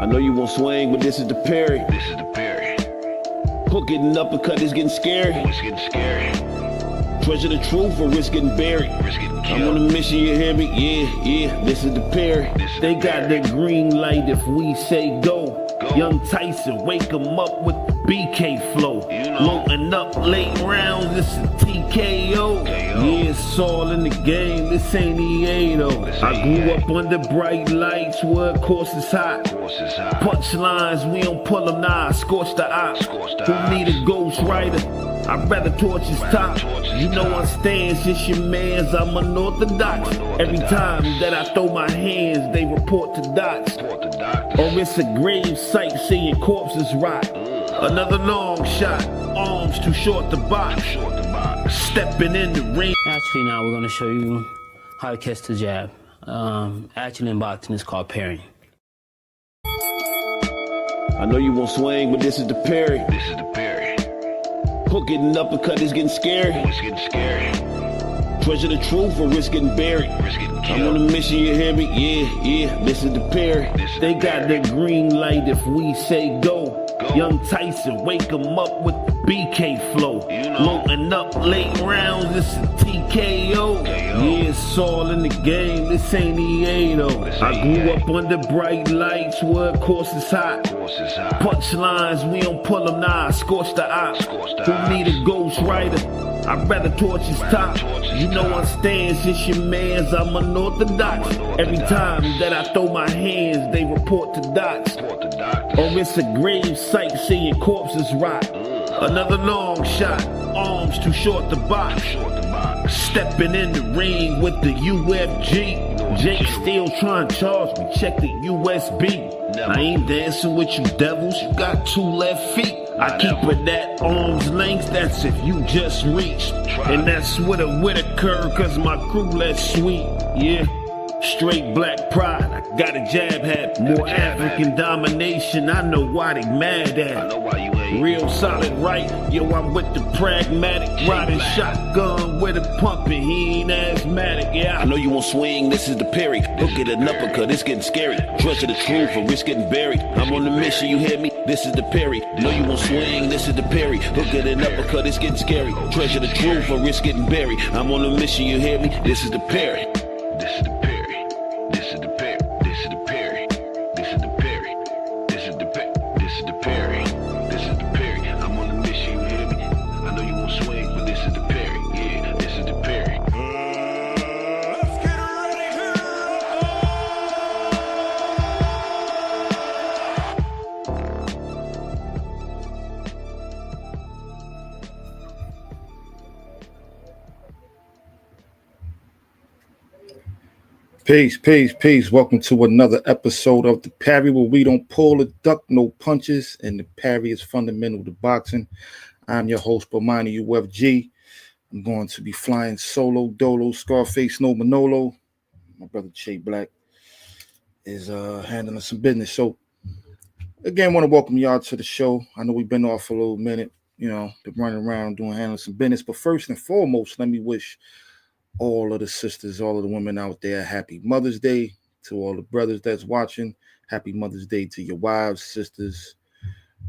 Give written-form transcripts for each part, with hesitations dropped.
I know you won't swing, but this is the Parry. This is the Parry. Hook getting uppercut is getting scary. Oh, it's getting scary. Treasure the truth or risk getting buried. Risk getting killed. I'm on a mission, you hear me? Yeah, this is the Parry. This is They the got Parry. the green light if we say go. Go. Young Tyson, wake him up with the BK flow. You know. Loading up late rounds, this is TKO. Yeah, it's all in the game, this ain't EA though. This I ain't grew EA. up under bright lights where of course it's hot. Force is high. Punchlines, we don't pull them now, scorch the eye. Scorch the Who need a eyes. ghost rider? I'd rather torch his top. torch his You know top. I stand, just your mans, I'm unorthodox. Every time that I throw my hands, they report to dots. Report the doctors. Or it's a grave site, seeing corpses rot. Another long shot, arms too short to box. Short the box. Stepping in the ring. Actually, now we're going to show you how to catch the jab. Actually, in boxing, it's called parrying. I know you won't swing, but this is the Parry. This is the Parry. Hook getting uppercut is getting scary. Oh, it's getting scary. Treasure the truth or risk getting buried. Risk getting I'm on a killed. mission, you hear me? Yeah, this is the Parry. This is They the got Parry. the green light if we say go. Go. Young Tyson, wake him up with the BK flow. You know. Loading up late rounds, this is TKO. Yeah, it's all in the game, this ain't EA though. This I ain't grew EA. up under bright lights where of course it's hot. Force is high. Punchlines, we don't pull them now, scorch the eye. Scorch the Who eyes. need a ghost rider? I'd rather torch his top. torch his You know top. I stand, since your mans, I'm unorthodox. Every time that I throw my hands, they report to dots. Report the doctors. Or it's a grave site, seeing corpses rot. Another long shot, arms too short to box. Short the box. Stepping in the ring with the UFG. Jake still trying to charge me, check the USB. Never. I ain't dancing with you devils, you got two left feet. I keep it at arm's length, that's if you just reach. And that's with a Whitaker, cause my crew less sweet. Yeah, straight black pride, I got a jab hat. More jab hat. African domination, I know why they mad I at. know why you ain't. Real solid right, yo, I'm with the pragmatic. Riding Black. shotgun with a pumping, he ain't asthmatic, yeah. I know you won't swing, this is the Parry. Look at an uppercut, it's getting scary. Treasure the truth or risk getting buried. I'm on the mission, you hear me? This is the Parry. Know you won't swing, this is the Parry. Look at an uppercut, it's getting scary. Treasure the truth or risk getting buried. I'm on the mission, you hear me? This is the Parry. This is the Parry. This is the Parry. This is the Parry. This is the Parry. This is the Parry. This is the Parry. This is the Parry. I'm on the mission, you hear me? I know you won't swing, but this is the Parry. Yeah, this is the Parry. Let's get ready to Peace. Welcome to another episode of the Parry, where we don't pull a duck, no punches, and the parry is fundamental to boxing. I'm your host, Manny, UFG. I'm going to be flying solo, dolo, Scarface, no Manolo. My brother Che Black is handling some business. So, again, want to welcome y'all to the show. I know we've been off for a little minute, been running around handling some business. But first and foremost, let me wish all of the sisters, all of the women out there, happy Mother's Day. To all the brothers that's watching, happy Mother's Day to your wives, sisters,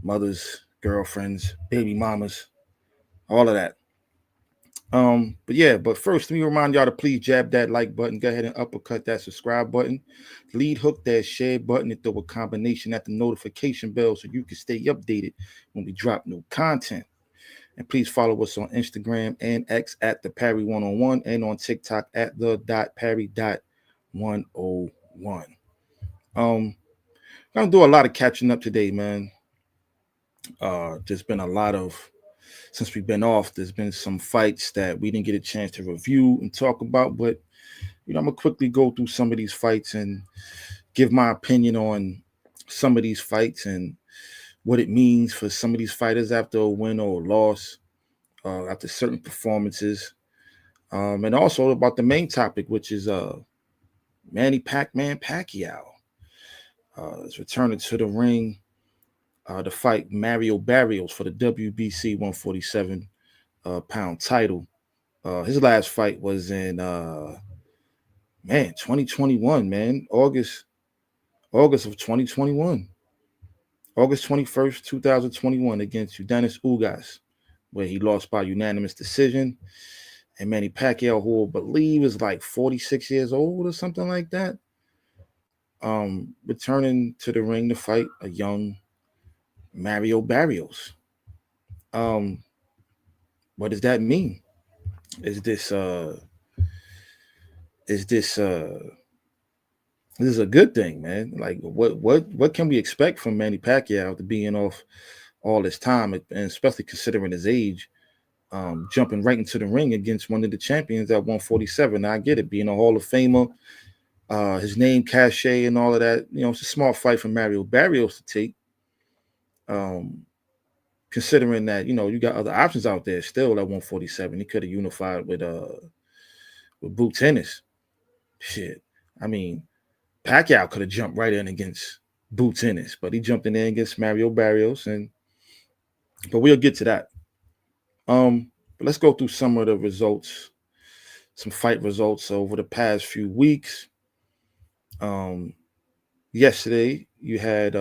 mothers, girlfriends, baby mamas, all of that. But first, let me remind y'all to please jab that like button, go ahead and uppercut that subscribe button, lead hook that share button, and throw a combination at the notification bell so you can stay updated when we drop new content. And please follow us on Instagram and X at the Parry 101 and on TikTok at the.parry.101. Gonna do a lot of catching up today, man. There's been a lot of, since we've been off, there's been some fights that we didn't get a chance to review and talk about, but I'm gonna quickly go through some of these fights and give my opinion on some of these fights and what it means for some of these fighters after a win or a loss, after certain performances, and also about the main topic, which is Manny Pac-Man Pacquiao is returning to the ring to fight Mario Barrios for the WBC 147 pound title. His last fight was in 2021, man, August of 2021. August 21st, 2021, against Udanis Ugas, where he lost by unanimous decision. And Manny Pacquiao, who I believe is like 46 years old or something like that, returning to the ring to fight a young Mario Barrios. Um, what does that mean? Is this is this this is a good thing, man? Like what can we expect from Manny Pacquiao to being off all this time, and especially considering his age, jumping right into the ring against one of the champions at 147. Now, I get it, being a Hall of Famer, his name, cachet, and all of that. It's a smart fight for Mario Barrios to take. Um, Considering that you got other options out there still at 147, he could have unified with Boot Tennis. Shit, I mean, Pacquiao could have jumped right in against Boot Tennis, but he jumped in there against Mario Barrios, but we'll get to that. But let's go through some of the results, some fight results over the past few weeks. Yesterday you had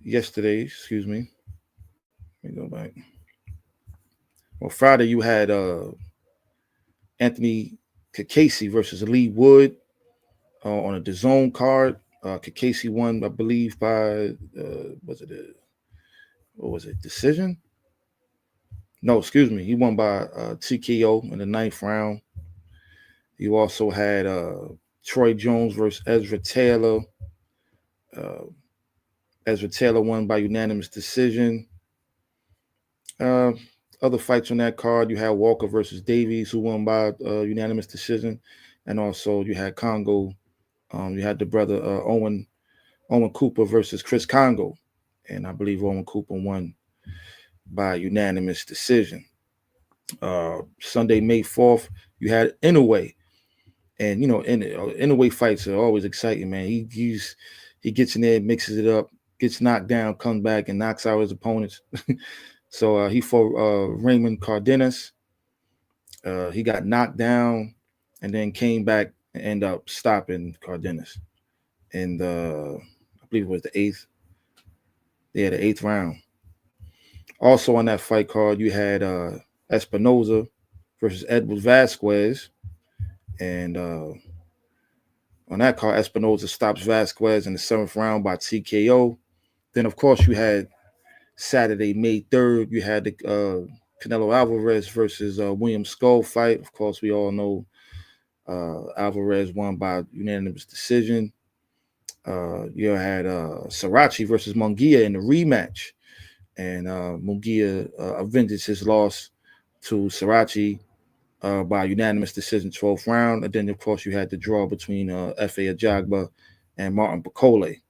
excuse me. Let me go back. Well, Friday you had Anthony Kakasi versus Lee Wood on a DAZN card. Kakasi won, I believe, by decision? No, excuse me. He won by TKO in the 9th round. You also had Troy Jones versus Ezra Taylor. Ezra Taylor won by unanimous decision. Other fights on that card, you had Walker versus Davies, who won by unanimous decision, and also you had Congo. You had the brother Owen Cooper versus Chris Congo, and I believe Owen Cooper won by unanimous decision. Sunday, May 4th, you had Inoue, and Inoue fights are always exciting, man. He gets in there, mixes it up, gets knocked down, comes back, and knocks out his opponents. So he fought Raymond Cardenas. He got knocked down and then came back and ended up stopping Cardenas. And I believe it was the 8th. Yeah, the 8th round. Also on that fight card, you had Espinoza versus Edward Vasquez. And on that card, Espinoza stops Vasquez in the 7th round by TKO. Then, of course, you had Saturday, May 3rd, you had the Canelo Alvarez versus William Skull fight. Of course, we all know Alvarez won by unanimous decision. You had Sarachi versus Munguia in the rematch. And Munguia avenges his loss to Sarachi by unanimous decision, 12th round. And then, of course, you had the draw between F.A. Ajagba and Martin Bacole.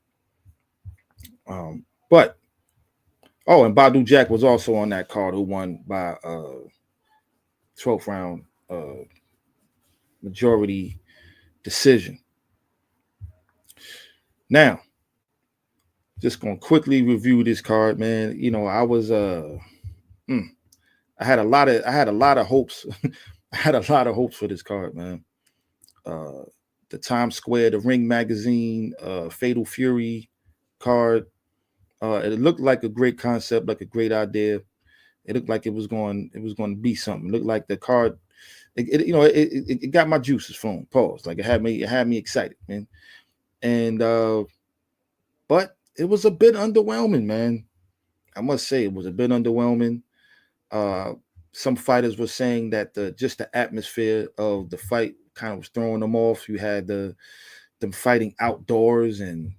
And Badu Jack was also on that card, who won by 12th round majority decision. Now, just gonna quickly review this card, man. I was I had a lot of hopes. I had a lot of hopes for this card, man. The Times Square, the Ring Magazine, Fatal Fury card. It looked like a great concept, like a great idea. It looked like it was going to be something. It looked like the card, it got my juices flowing. Pause. Like it had me excited, man. And but it was a bit underwhelming, man. I must say it was a bit underwhelming. Some fighters were saying that just the atmosphere of the fight kind of was throwing them off. You had them fighting outdoors and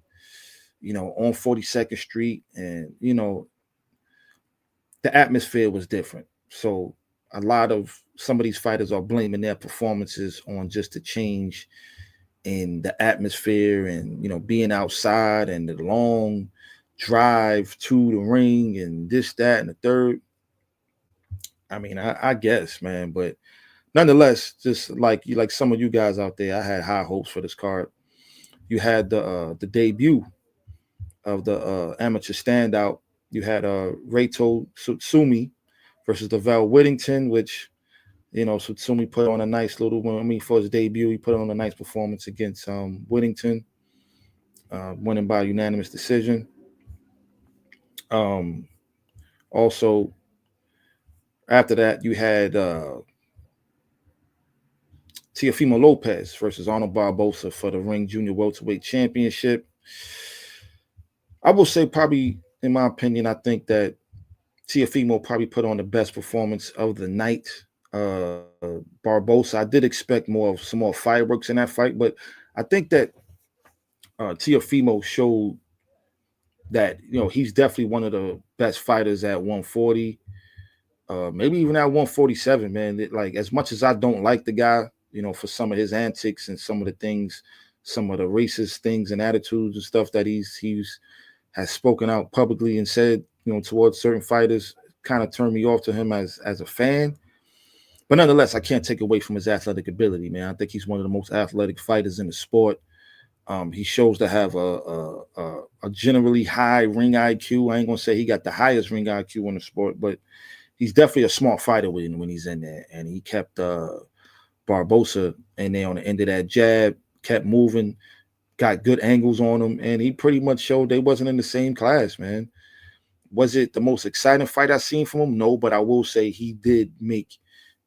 on 42nd Street, and the atmosphere was different. So some of these fighters are blaming their performances on just the change in the atmosphere and being outside and the long drive to the ring and this, that, and the third. I mean, I guess, man, but nonetheless, just like some of you guys out there, I had high hopes for this card. You had the debut of the amateur standout. You had Reito Tsutsumi versus Lavelle Whittington, which Tsutsumi put on a nice little one. For his debut, he put on a nice performance against Whittington. winning by unanimous decision. Also, after that, you had Teofimo Lopez versus Arnold Barbosa for the Ring Junior Welterweight Championship. I will say, probably, in my opinion, I think that Teofimo probably put on the best performance of the night. Barbosa, I did expect some more fireworks in that fight, but I think that Teofimo showed that he's definitely one of the best fighters at 140, maybe even at 147. Man, like, as much as I don't like the guy, for some of his antics and some of the things, some of the racist things and attitudes and stuff that he's has spoken out publicly and said, towards certain fighters, kind of turned me off to him as a fan. But nonetheless, I can't take away from his athletic ability, man. I think he's one of the most athletic fighters in the sport. He shows to have a generally high ring IQ. I ain't gonna say he got the highest ring IQ in the sport, but he's definitely a smart fighter when he's in there. And he kept Barbosa in there on the end of that jab, kept moving, got good angles on him, and he pretty much showed they wasn't in the same class, man. Was it the most exciting fight I've seen from him? No, but I will say he did make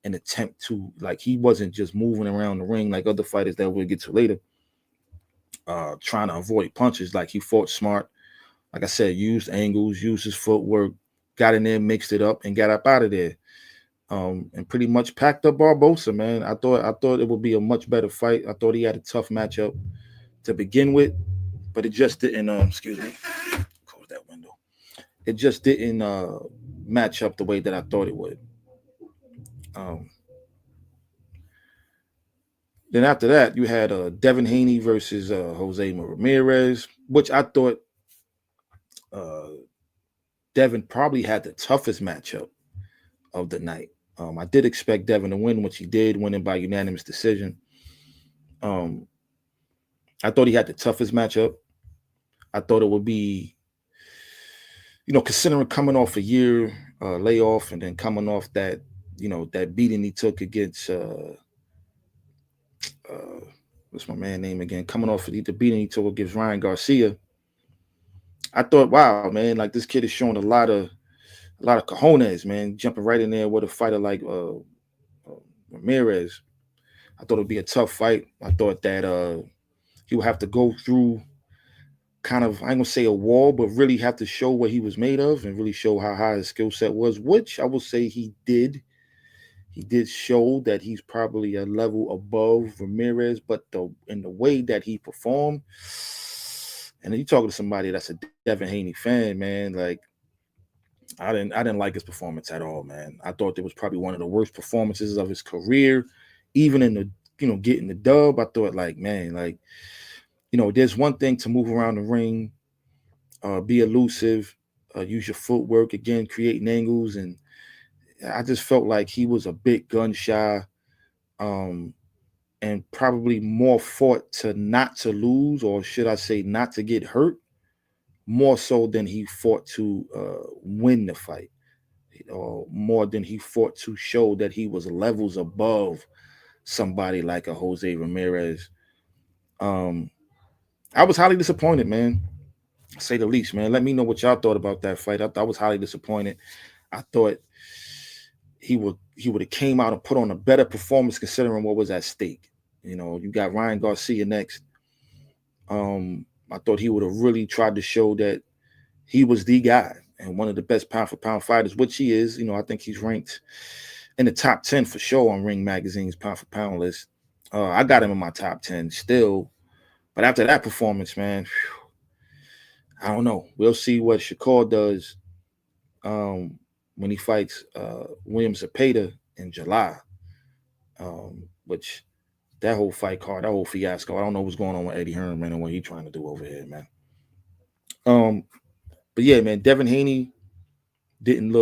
an attempt to, like, he wasn't just moving around the ring like other fighters that we'll get to later, trying to avoid punches. Like, he fought smart. Like I said, used angles, used his footwork, got in there, mixed it up, and got up out of there. And pretty much packed up Barbosa, man. I thought it would be a much better fight. I thought he had a tough matchup to begin with, but it just didn't. Excuse me, close that window. It just didn't match up the way that I thought it would. Then after that, you had Devin Haney versus Jose Ramirez, which I thought Devin probably had the toughest matchup of the night. I did expect Devin to win, which he did, winning by unanimous decision. I thought he had the toughest matchup. I thought it would be, considering coming off a year layoff and then coming off that, that beating he took against what's my man name again? Coming off the beating he took against Ryan Garcia. I thought, wow, man, like, this kid is showing a lot of cojones, man, jumping right in there with a fighter like Ramirez. I thought it'd be a tough fight. I thought that he would have to go through kind of, I ain't gonna say a wall, but really have to show what he was made of and really show how high his skill set was, which I will say he did. He did show that he's probably a level above Ramirez, but in the way that he performed, and then you talking to somebody that's a Devin Haney fan, man, like, I didn't like his performance at all, man. I thought it was probably one of the worst performances of his career, even in the, getting the dub. I thought, like, man, like, there's one thing to move around the ring, be elusive, use your footwork, again, creating angles. And I just felt like he was a bit gun shy, and probably more fought to not to lose, or should I say not to get hurt, more so than he fought to win the fight, or more than he fought to show that he was levels above somebody like a Jose Ramirez. I was highly disappointed, man, to say the least, man. Let me know what y'all thought about that fight. I was highly disappointed. I thought he would have came out and put on a better performance considering what was at stake. You got Ryan Garcia next. I thought he would have really tried to show that he was the guy and one of the best pound for pound fighters, which he is. I think he's ranked in the top 10 for sure on Ring Magazine's pound for pound list. I got him in my top 10 still. But after that performance, man, I don't know. We'll see what Shakur does when he fights William Zepeda in July, which that whole fight card, that whole fiasco, I don't know what's going on with Eddie Hearn, man, and what he's trying to do over here, man. But yeah, man, Devin Haney didn't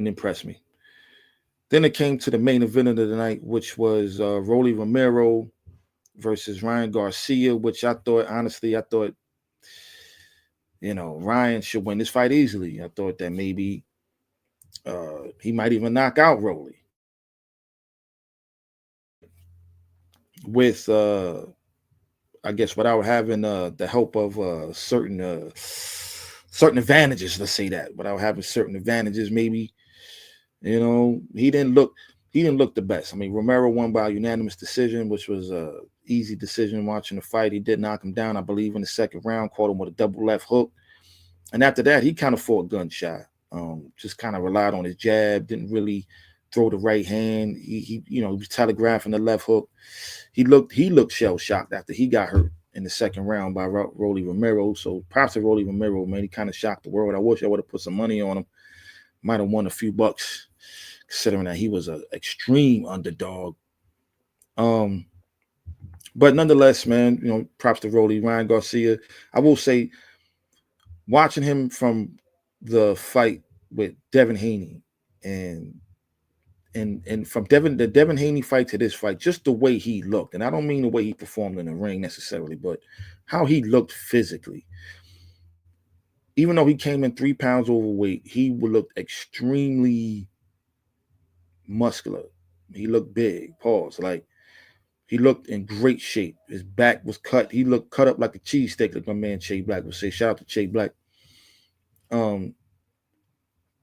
impress me. Then it came to the main event of the night, which was Rolly Romero versus Ryan Garcia, which I thought Ryan should win this fight easily. I thought that maybe he might even knock out Rolly. With I guess without having the help of certain advantages, let's say that, without having certain advantages, maybe, he didn't look the best. I mean, Romero won by unanimous decision, which was a easy decision watching the fight. He did knock him down, I believe, in the second round, caught him with a double left hook. And after that, he kind of fought gun shy. Just kind of relied on his jab, didn't really throw the right hand. He was telegraphing the left hook. He looked shell shocked after he got hurt in the second round by Rolly Romero. So props to Rolly Romero, man. He kind of shocked the world. I wish I would have put some money on him. Might have won a few bucks, considering that he was an extreme underdog. But nonetheless, man, props to Rolly. Ryan Garcia. I will say, watching him from the fight with Devin Haney and from the Devin Haney fight to this fight, just the way he looked, and I don't mean the way he performed in the ring necessarily, but how he looked physically. Even though he came in 3 pounds overweight, he looked extremely muscular. He looked big. Pause. Like, he looked in great shape. His back was cut. He looked cut up like a cheesesteak, like my man Che Black would say. Shout out to Che Black.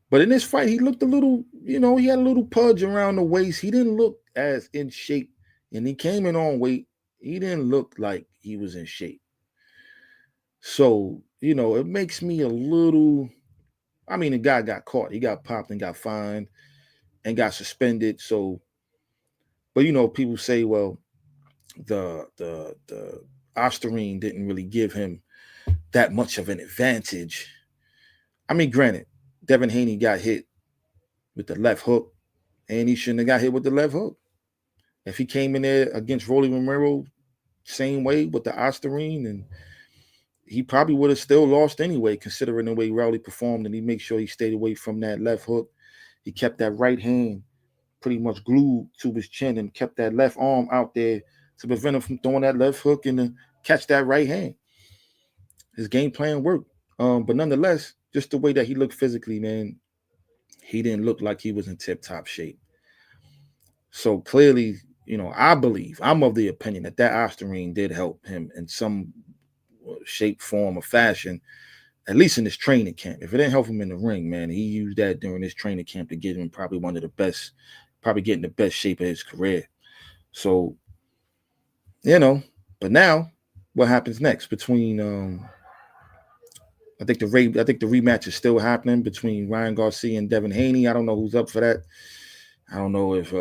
But in this fight, he looked a little, he had a little pudge around the waist. He didn't look as in shape. And he came in on weight. He didn't look like he was in shape. So, it makes me a little, I mean, the guy got caught. He got popped and got fined and got suspended. So, but, people say, well, the Osterine didn't really give him that much of an advantage. I mean, granted, Devin Haney got hit with the left hook, and he shouldn't have got hit with the left hook. If he came in there against Rolly Romero, same way with the Osterine, and he probably would have still lost anyway, considering the way Rowley performed, and he made sure he stayed away from that left hook. He kept that right hand pretty much glued to his chin and kept that left arm out there to prevent him from throwing that left hook and to catch that right hand. His game plan worked. But nonetheless, just the way that he looked physically, man, he didn't look like he was in tip-top shape. So clearly, I'm of the opinion that Osterine did help him in some shape, form, or fashion, at least in his training camp. If it didn't help him in the ring, man, he used that during his training camp to get him probably one of the best, probably getting the best shape of his career. So, but now what happens next between I think the rematch is still happening between Ryan Garcia and Devin Haney. I don't know who's up for that. I don't know if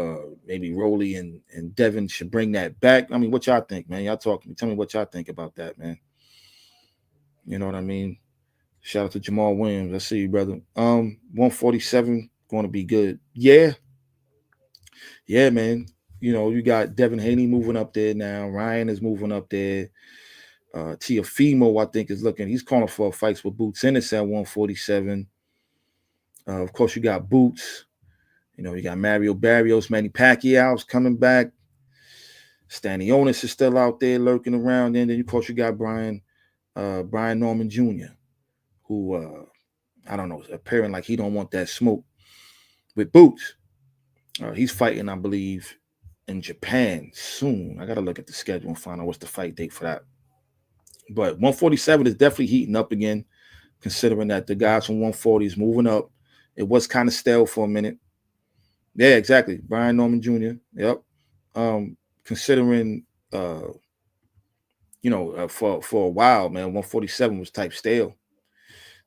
maybe Rolly and Devin should bring that back. I mean, what y'all think, man? Y'all talk to me. Tell me what y'all think about that, man. You know what I mean? Shout out to Jamal Williams. I see you, brother. 147 going to be good. Yeah, man. You got Devin Haney moving up there now. Ryan is moving up there. Teofimo, I think, is looking. He's calling for fights with Boots Ennis at 147. Of course, you got Boots. You got Mario Barrios, Manny Pacquiao's coming back. Stanionis is still out there lurking around. And then, of course, you got Brian Norman Jr., who, I don't know, is appearing like he don't want that smoke with Boots. He's fighting, I believe, in Japan soon. I got to look at the schedule and find out what's the fight date for that. But 147 is definitely heating up again, considering that the guys from 140 is moving up. It was kind of stale for a minute. Yeah, exactly. Brian Norman Jr. Yep. Considering, for a while, man, 147 was type stale.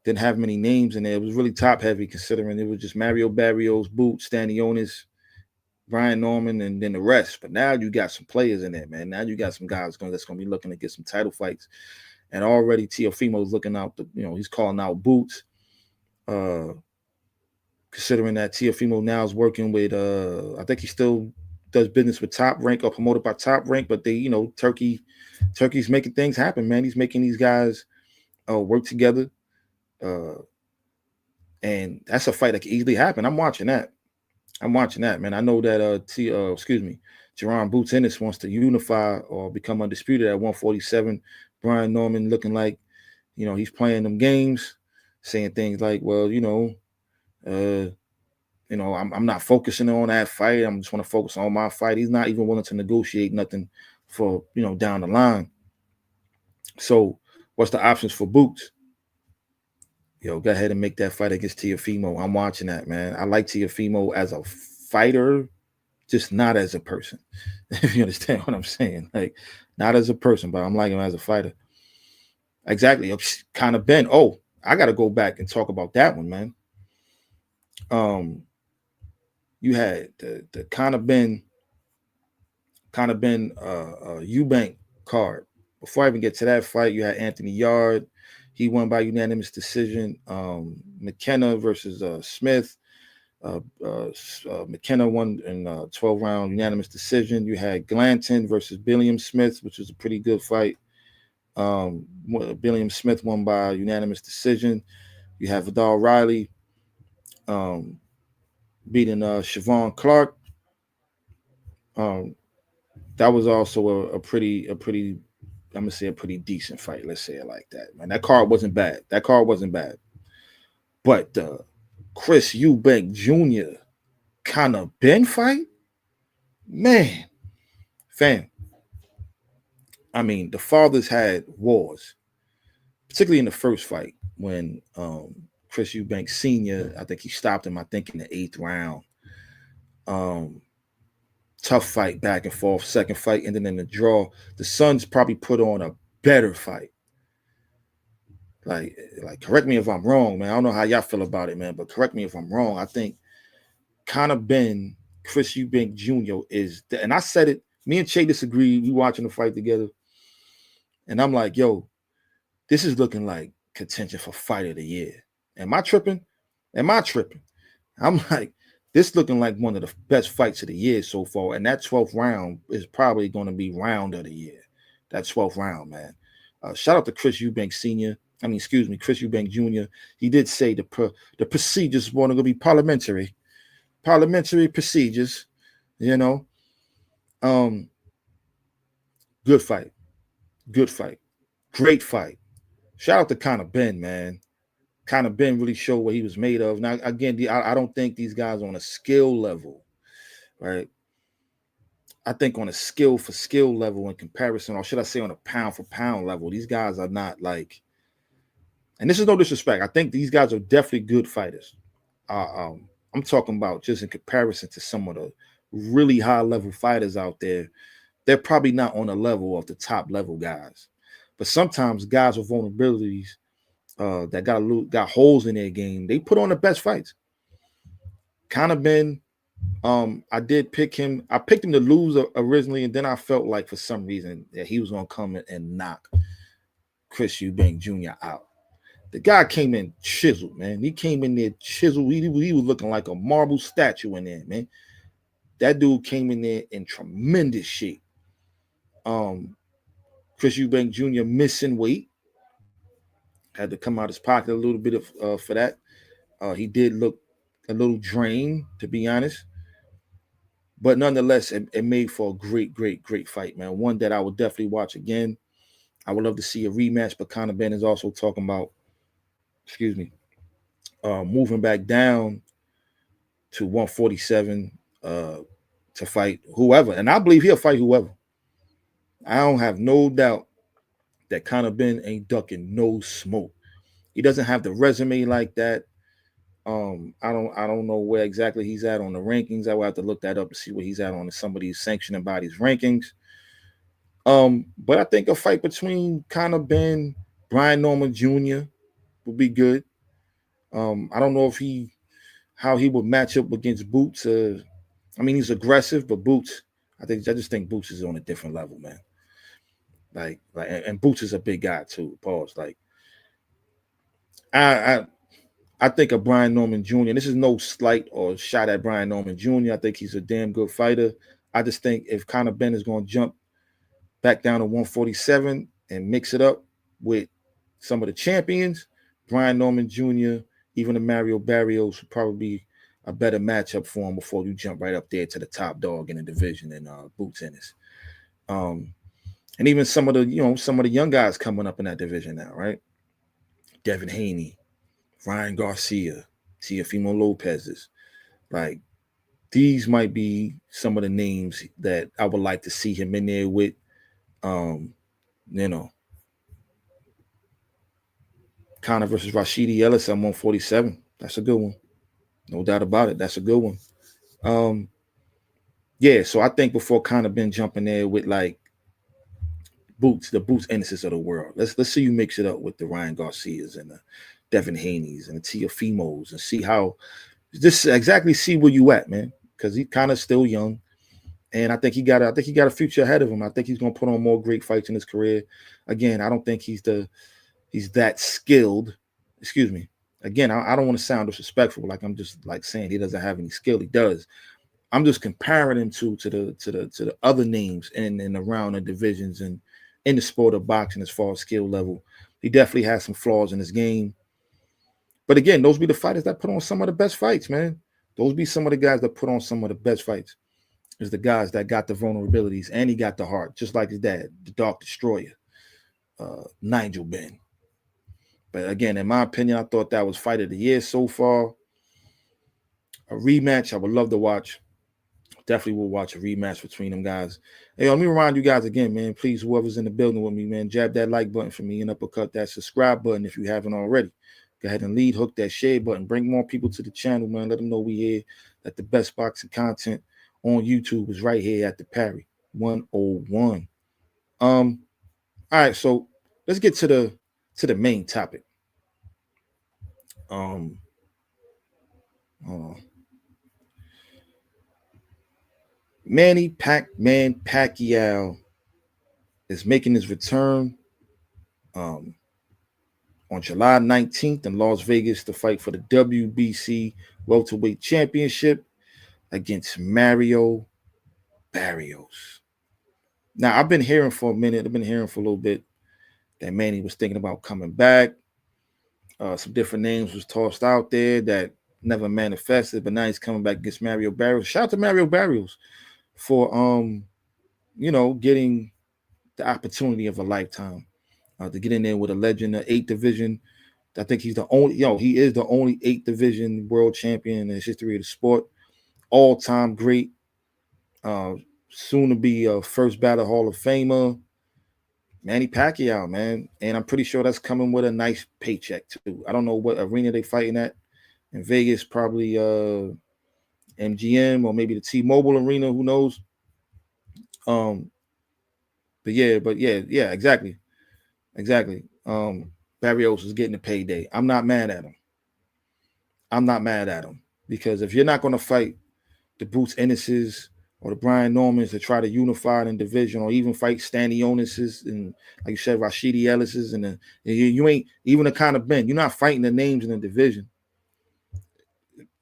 Didn't have many names in there. It was really top heavy, considering it was just Mario Barrios, Boots, Stanionis, Brian Norman, and then the rest. But now you got some players in there, man. Now you got some guys that's going to be looking to get some title fights. And already Teofimo's looking out, he's calling out Boots. Considering that Teofimo now is working with, I think he still does business with Top Rank or promoted by Top Rank, but they, Turkey's making things happen, man. He's making these guys work together. And that's a fight that can easily happen. I'm watching that, man. I know that Jerron Boots Ennis wants to unify or become undisputed at 147. Brian Norman looking like, he's playing them games, saying things like, well, I'm not focusing on that fight. I'm just want to focus on my fight. He's not even willing to negotiate nothing for, down the line. So, what's the options for Boots? Yo, go ahead and make that fight against Tiafimo. I'm watching that, man. I like Tiafimo as a fighter, just not as a person. If you understand what I'm saying, like not as a person, but I'm like him as a fighter. Exactly. Kind of been. Oh, I got to go back and talk about that one, man. Um, you had the kind of been Eubank card. Before I even get to that fight, you had Anthony Yard. He won by unanimous decision. McKenna versus Smith. McKenna won in 12 round unanimous decision. You had Glanton versus Billiam Smith, which was a pretty good fight. Billiam Smith won by unanimous decision. You have Vidal Riley beating Siobhan Clark. That was also a pretty I'm gonna say a pretty decent fight. Let's say it like that, man. That card wasn't bad. But Chris Eubank Jr. kind of Ben fight, man, fam. I mean, the fathers had wars, particularly in the first fight when Chris Eubank Sr., I think he stopped him, I think in the 8th round. Tough fight back and forth, second fight, and then in the draw, the Suns probably put on a better fight. Like, correct me if I'm wrong, man. I don't know how y'all feel about it, man, but correct me if I'm wrong. I think kind of been Chris Eubank Jr. and I said it, me and Che disagreed. We watching the fight together. And I'm like, yo, this is looking like contention for fight of the year. Am I tripping? I'm like, this looking like one of the best fights of the year so far. And that 12th round is probably going to be round of the year. That 12th round, man. Shout out to Chris Eubank Sr. Chris Eubank Jr. He did say the procedures want to be parliamentary procedures, you know. Good fight. Great fight. Shout out to Conor Ben, man. Conor Ben really showed what he was made of. Now, again, I don't think these guys on a skill level, right? I think on a skill for skill level in comparison, or should I say on a pound for pound level, these guys are not like, and this is no disrespect, I think these guys are definitely good fighters. I'm talking about just in comparison to some of the really high level fighters out there. They're probably not on the level of the top level guys. But sometimes guys with vulnerabilities that got holes in their game, they put on the best fights. Kind of been, I did pick him. I picked him to lose originally, and then I felt like for some reason that he was gonna come and knock Chris Eubank Jr. out. The guy came in chiseled, man. He came in there chiseled. He was looking like a marble statue in there, man. That dude came in there in tremendous shape. Chris Eubank Jr. missing weight. Had to come out his pocket a little bit for that. He did look a little drained, to be honest. But nonetheless, it made for a great fight, man. One that I would definitely watch again. I would love to see a rematch, but Conor Ben is also talking about, moving back down to 147 to fight whoever. And I believe he'll fight whoever. I don't have no doubt that Conor Ben ain't ducking no smoke. He doesn't have the resume like that. I don't know where exactly he's at on the rankings. I will have to look that up to see where he's at on some of these sanctioning bodies rankings. But I think a fight between Conor Ben, Brian Norman Jr. would be good. I don't know how he would match up against Boots. I mean, he's aggressive, but Boots, I just think Boots is on a different level, man. Like, and Boots is a big guy too. Pause. Like, I think of Brian Norman Jr. This is no slight or shot at Brian Norman Jr. I think he's a damn good fighter. I just think if Conor Ben is going to jump back down to 147 and mix it up with some of the champions, Brian Norman Jr., even the Mario Barrios would probably be a better matchup for him before you jump right up there to the top dog in the division and Boots Ennis. And even some of the young guys coming up in that division now, right? Devin Haney, Ryan Garcia, Teofimo Lopez's. Like, these might be some of the names that I would like to see him in there with. Conor versus Rashidi Ellis at 147. That's a good one. No doubt about it. That's a good one. Yeah, so I think before Conor been jumping there with like the Boots Ennises of the world. Let's see you mix it up with the Ryan Garcias and the Devin Haney's and the Teofimos and see how just exactly see where you at, man. Because he's kind of still young. And I think he got a future ahead of him. I think he's gonna put on more great fights in his career. Again, I don't think he's that skilled. Excuse me. Again, I don't want to sound disrespectful, like I'm just like saying he doesn't have any skill. He does. I'm just comparing him to the other names in around the divisions and in the sport of boxing as far as skill level. He definitely has some flaws in his game. But again, those be the fighters that put on some of the best fights, man. Those be some of the guys that put on some of the best fights. Is the guys that got the vulnerabilities and he got the heart, just like his dad, the Dark Destroyer, Nigel Benn. But again, in my opinion, I thought that was fight of the year so far. A rematch, I would love to watch. Definitely will watch a rematch between them guys. Hey, let me remind you guys again, man. Please, whoever's in the building with me, man, jab that like button for me and uppercut that subscribe button if you haven't already. Go ahead and lead hook that share button. Bring more people to the channel, man. Let them know we here. That the best boxing content on YouTube is right here at the Parry 101. All right, so let's get to the main topic. Manny Pac-Man Pacquiao is making his return on July 19th in Las Vegas to fight for the WBC Welterweight Championship against Mario Barrios. Now, I've been hearing for a minute, I've been hearing for a little bit that Manny was thinking about coming back. Some different names was tossed out there that never manifested, but now he's coming back against Mario Barrios. Shout out to Mario Barrios for getting the opportunity of a lifetime to get in there with a legend, the 8th division. I think he's the only, he is the only 8th division world champion in the history of the sport. All-time great. Soon to be a first ballot Hall of Famer. Manny Pacquiao, man. And I'm pretty sure that's coming with a nice paycheck, too. I don't know what arena they fighting at. In Vegas, probably MGM or maybe the T-Mobile Arena. Who knows? But yeah, exactly. Barrios is getting a payday. I'm not mad at him. Because if you're not going to fight the Boots Ennises or the Brian Normans to try to unify in division, or even fight Stanionis's and, like you said, Rashidi Ellis's, and you ain't even a kind of Ben. You're not fighting the names in the division.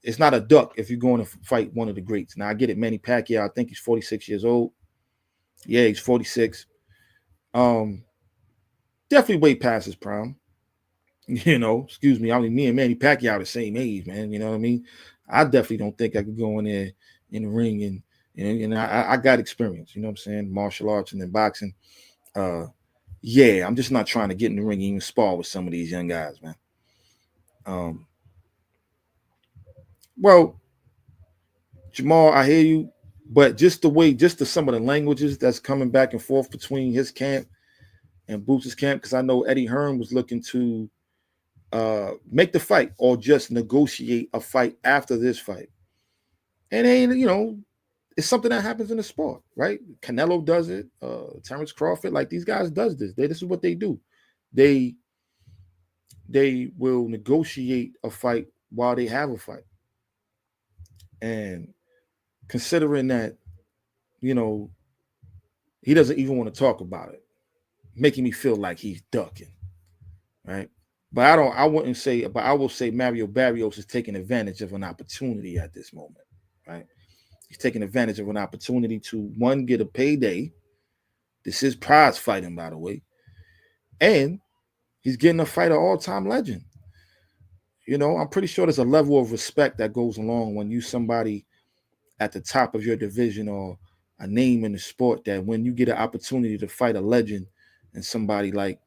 It's not a duck if you're going to fight one of the greats. Now, I get it, Manny Pacquiao. I think he's 46 years old. Yeah, he's 46. Definitely way past his prime. Excuse me. I mean, me and Manny Pacquiao are the same age, man. You know what I mean? I definitely don't think I could go in there in the ring and I got experience, you know what I'm saying? Martial arts and then boxing. Yeah, I'm just not trying to get in the ring and even spar with some of these young guys, man. Well, Jamal, I hear you, but just some of the languages that's coming back and forth between his camp and Boots' camp, because I know Eddie Hearn was looking to make the fight or just negotiate a fight after this fight. And it's something that happens in the sport, right? Canelo does it. Terrence Crawford, like these guys does this. This is what they do. They will negotiate a fight while they have a fight. And considering that, he doesn't even want to talk about it, making me feel like he's ducking, right? But I wouldn't say, but I will say Mario Barrios is taking advantage of an opportunity at this moment, right? He's taking advantage of an opportunity to, one, get a payday. This is prize fighting, by the way. And he's getting a fight of all-time legend. I'm pretty sure there's a level of respect that goes along when you somebody at the top of your division or a name in the sport, that when you get an opportunity to fight a legend and somebody like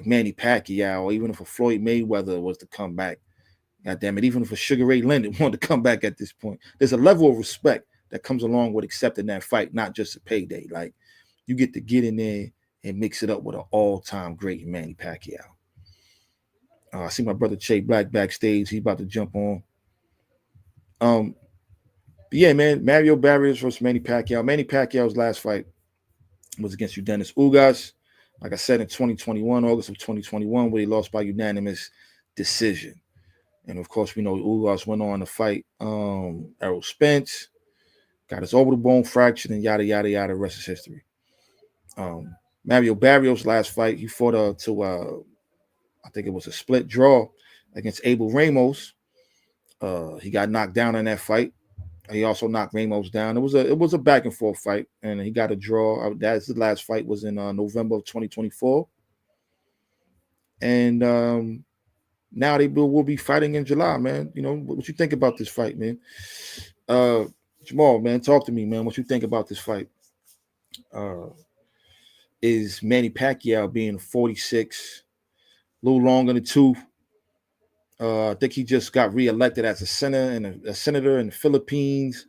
Manny Pacquiao, or even if a Floyd Mayweather was to come back, God damn it, even if a Sugar Ray Leonard wanted to come back at this point, there's a level of respect that comes along with accepting that fight, not just a payday. Like, you get to get in there and mix it up with an all-time great Manny Pacquiao. I see my brother Che Black backstage. He's about to jump on. But yeah, man, Mario Barrios versus Manny Pacquiao. Manny Pacquiao's last fight was against Dennis Ugas. Like I said, in 2021, August of 2021, where he lost by unanimous decision. And of course, we know Ugas went on to fight Errol Spence, got his orbital bone fractured, and yada, yada, yada, rest is history. Mario Barrios' last fight, he fought I think it was a split draw against Abel Ramos. He got knocked down in that fight. He also knocked Ramos down. It was a back and forth fight, and he got a draw. That's the last fight was in November of 2024, and now they will be fighting in July, man. You know what you think about this fight, man? Jamal, man, talk to me, man. What you think about this fight? Is Manny Pacquiao being 46, a little longer than two? I think he just got reelected as a senator in the Philippines.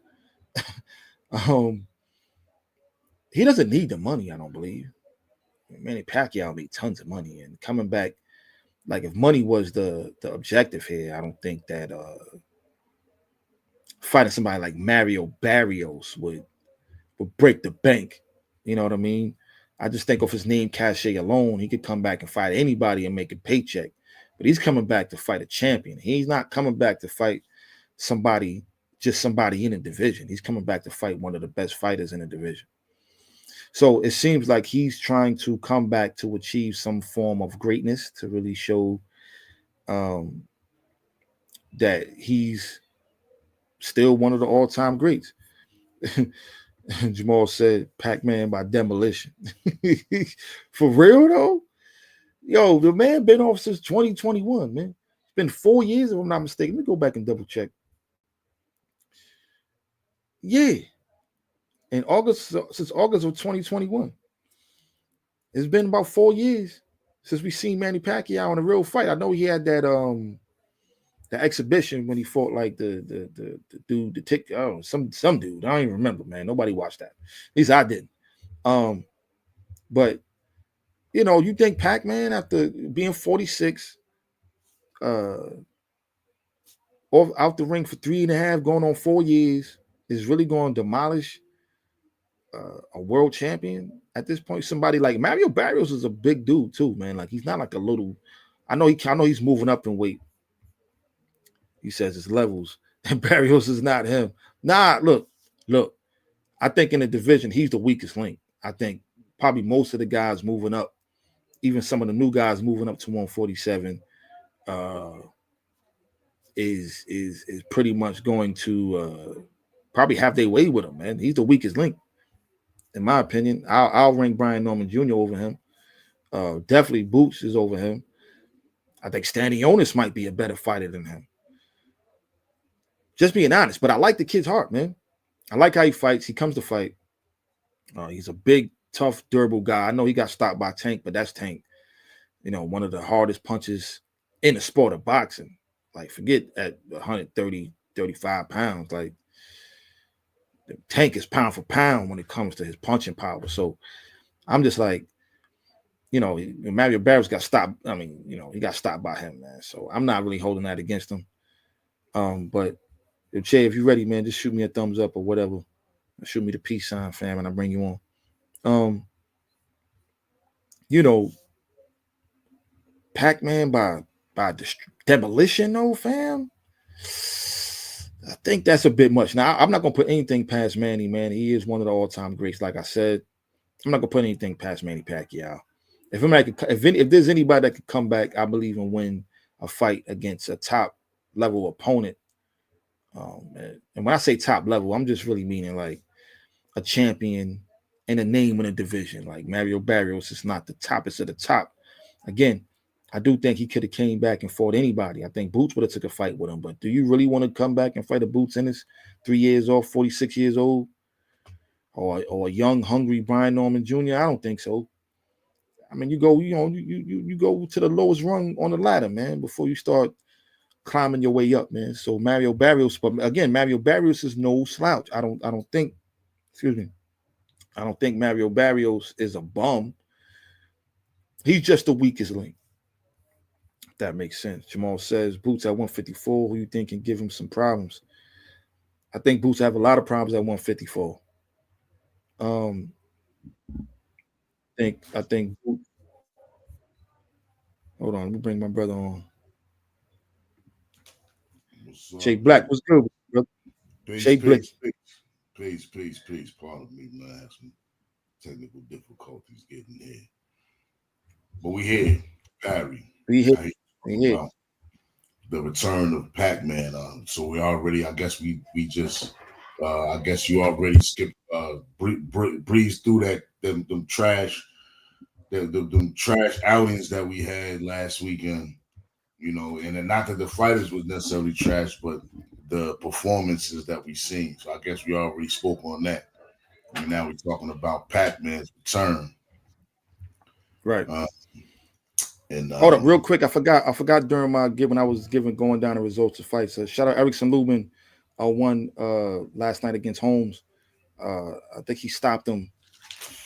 He doesn't need the money, I don't believe. Manny Pacquiao made tons of money, and coming back, like if money was the objective here, I don't think that fighting somebody like Mario Barrios would break the bank. You know what I mean? I just think of his name cachet alone, he could come back and fight anybody and make a paycheck. But he's coming back to fight a champion. He's not coming back to fight somebody in a division. He's coming back to fight one of the best fighters in the division. So it seems like he's trying to come back to achieve some form of greatness, to really show that he's still one of the all-time greats. Jamal said Pac-Man by demolition. For real, though? Yo, the man been off since 2021, man. It's been 4 years, if I'm not mistaken. Let me go back and double check. Yeah. Since August of 2021. It's been about 4 years since we seen Manny Pacquiao in a real fight. I know he had that the exhibition when he fought like the dude, some dude. I don't even remember, man. Nobody watched that. At least I didn't. But you know, you think Pac-Man, after being 46, out the ring for 3.5, going on 4 years, is really going to demolish a world champion at this point? Somebody like Mario Barrios is a big dude too, man. Like he's not like a little. I know he's moving up in weight. He says it's levels, and Barrios is not him. Nah, look. I think in the division he's the weakest link. I think probably most of the guys moving up, even some of the new guys moving up to 147, is pretty much going to probably have their way with him, man. He's the weakest link, in my opinion. I'll rank Brian Norman Jr. over him. Definitely Boots is over him. I think Stanionis might be a better fighter than him. Just being honest, but I like the kid's heart, man. I like how he fights. He comes to fight. He's a big, tough, durable guy. I know he got stopped by Tank, but that's Tank. You know, one of the hardest punches in the sport of boxing. Like, forget at 130, 35 pounds. Like, the Tank is pound for pound when it comes to his punching power. So I'm just like, you know, Mario Barrios got stopped. I mean, you know, he got stopped by him, man. So I'm not really holding that against him. But Che, if you're ready, man, just shoot me a thumbs up or whatever. Shoot me the peace sign, fam, and I'll bring you on. You know, Pac-Man by demolition, though, fam. I think that's a bit much. Now, I'm not gonna put anything past Manny. Man, he is one of the all-time greats. Like I said, I'm not gonna put anything past Manny Pacquiao. If there's anybody that could come back, I believe, and win a fight against a top level opponent. And when I say top level, I'm just really meaning like a champion and a name in a division. Like Mario Barrios is not the toppest of the top. Again, I do think he could have came back and fought anybody. I think Boots would have took a fight with him. But do you really want to come back and fight a Boots in his 3 years old, 46 years old? Or a young, hungry Brian Norman Jr.? I don't think so. I mean, you go to the lowest rung on the ladder, man, before you start climbing your way up, man. So Mario Barrios, but again, Mario Barrios is no slouch. I don't think Mario Barrios is a bum. He's just the weakest link. That makes sense. Jamal says Boots at 154. Who you think can give him some problems? I think Boots have a lot of problems at 154. I think. Hold on, let me bring my brother on. What's up, Jay man? Black, what's good, bro? Peace, Shay Blick. peace, peace, peace, peace, peace. Pardon me, man. I had some technical difficulties getting here, but we here. Parry. We here. I hate We talking here. about the return of Pac-Man. So we already, I guess we just, I guess you already skipped, breezed through them trash, them trash outings that we had last weekend. And then not that the fighters was necessarily trash, but the performances that we seen. So I guess we already spoke on that. And now we're talking about Pac-Man's return. Right. Uh, and Hold up, real quick. I forgot during my when I was going down the results of fights. Shout out Erickson Lubin, won last night against Holmes. I think he stopped him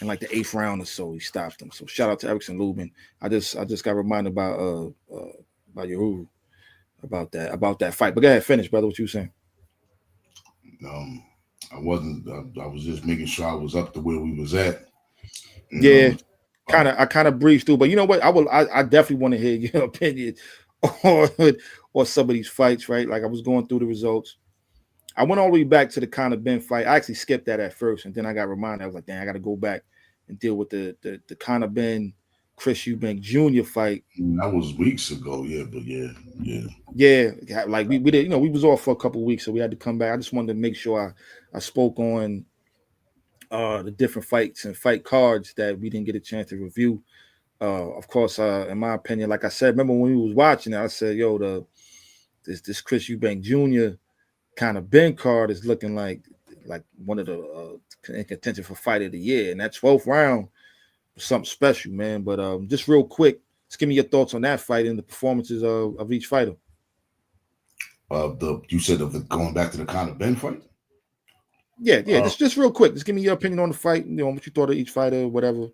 in like the 8th round or so. He stopped him. So shout out to Erickson Lubin. I just got reminded about Yahoo about that fight. But go ahead, finish, brother. What you saying? I wasn't. I was just making sure I was up to where we was at. Yeah, I kind of breezed through. But you know what? I definitely want to hear your opinion on some of these fights. Right? Like I was going through the results. I went all the way back to the Conor Ben fight. I actually skipped that at first, and then I got reminded. I was like, "Dang, I got to go back and deal with the Conor Ben, Chris Eubank Jr. fight." That was weeks ago, but yeah. Like we did, we was off for a couple of weeks, so we had to come back. I just wanted to make sure I spoke on the different fights and fight cards that we didn't get a chance to review. Of course, in my opinion, like I said, remember when we was watching it, I said, "Yo, this Chris Eubank Jr. kind of Ben card is looking like one of the in contention for fight of the year, and that 12th round was something special, man." But just real quick, just give me your thoughts on that fight and the performances of each fighter. You said of the going back to the Conor Ben fight. Yeah. Just real quick, just give me your opinion on the fight. What you thought of each fighter, whatever.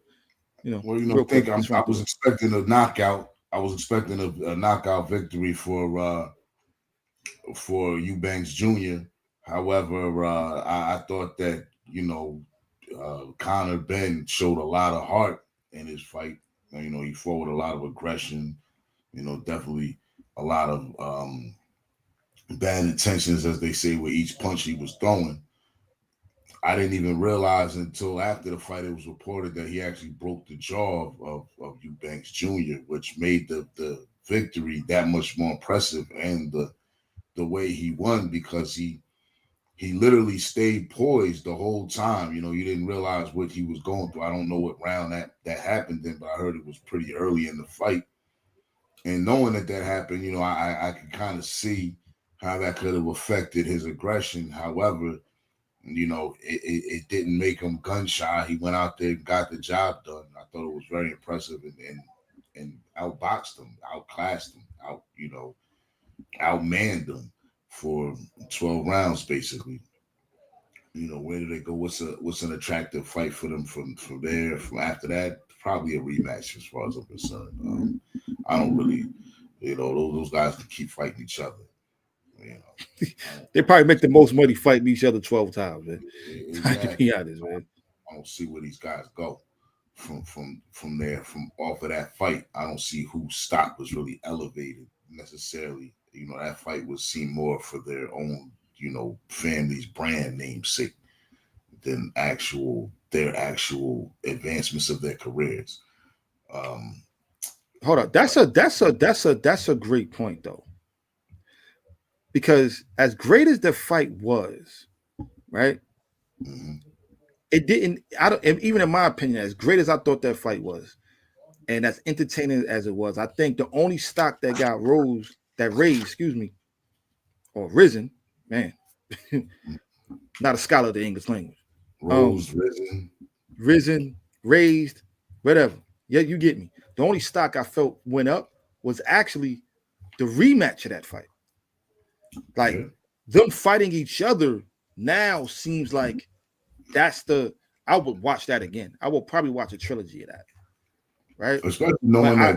Well, real quick. I was expecting a knockout. I was expecting a knockout victory for Eubanks Jr. However, I thought that Conor Ben showed a lot of heart in his fight. He fought with a lot of aggression. Definitely a lot of bad intentions, as they say, with each punch he was throwing. I didn't even realize until after the fight it was reported that he actually broke the jaw of Eubanks Jr., which made the victory that much more impressive, and the way he won, because he literally stayed poised the whole time. You didn't realize what he was going through. I don't know what round that happened in, but I heard it was pretty early in the fight. And knowing that happened, I could kind of see how that could have affected his aggression. However, it didn't make him gun shy. He went out there and got the job done. I thought it was very impressive and outboxed him, outclassed him, outmanned him for 12 rounds, basically. Where do they go? What's an attractive fight for them from there? From after that, probably a rematch as far as I'm concerned. I don't really, those guys can keep fighting each other. They probably make the most money fighting each other 12 times, man. Exactly. To be honest, man. I don't see where these guys go from there, from off of that fight. I don't see whose stock was really elevated necessarily. That fight was seen more for their own, family's brand name sake than their actual advancements of their careers. Hold on. That's a great point though. Because as great as the fight was, right? Mm-hmm. It didn't. Even in my opinion, as great as I thought that fight was, and as entertaining as it was, I think the only stock that raised, or risen, man, not a scholar of the English language. Risen, raised, whatever. Yeah, you get me. The only stock I felt went up was actually the rematch of that fight. Like them fighting each other now seems like I would watch that again. I will probably watch a trilogy of that. Right? Especially knowing that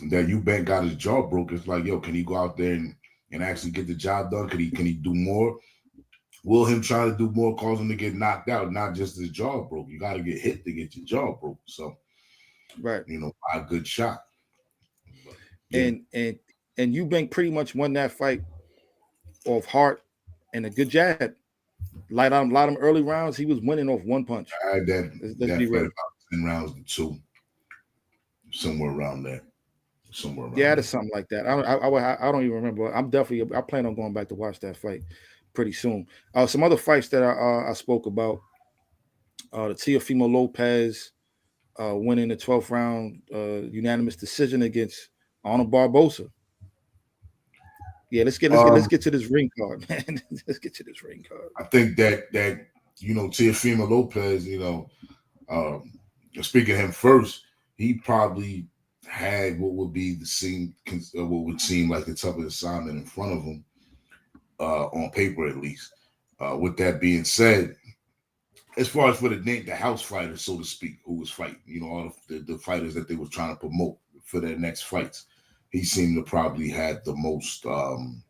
that Eubank got his jaw broke. It's like, yo, can he go out there and actually get the job done? Can he do more? Will him try to do more cause him to get knocked out, not just his jaw broke? You got to get hit to get your jaw broke. So, Right. A good shot. But, yeah. And Eubank pretty much won that fight off heart and a good jab. Light him early rounds. He was winning off one punch. I had that Let's be real. about 10 rounds to 2, somewhere around there. Yeah, it's something like that. I don't even remember. I plan on going back to watch that fight pretty soon. Some other fights that I spoke about. The Teofimo Lopez winning the 12th round unanimous decision against Arnold Barbosa. Yeah, let's get to this ring card, man. Let's get to this ring card. I think that Teofimo Lopez, speaking of him first, he probably had what would seem like the toughest assignment in front of him, on paper at least. With that being said, as far as for the house fighters, so to speak, who was fighting, all the fighters that they were trying to promote for their next fights, he seemed to probably had the most the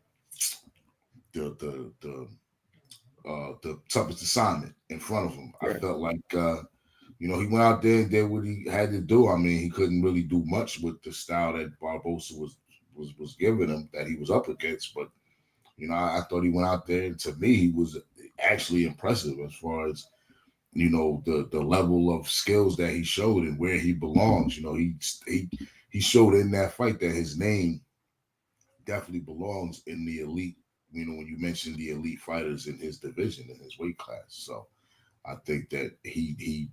toughest assignment in front of him. Right. I felt like he went out there and did what he had to do. I mean, he couldn't really do much with the style that Barbosa was giving him, that he was up against. But I thought he went out there, and to me, he was actually impressive as far as the level of skills that he showed and where he belongs. He showed in that fight that his name definitely belongs in the elite. When you mentioned the elite fighters in his division, in his weight class. So I think that he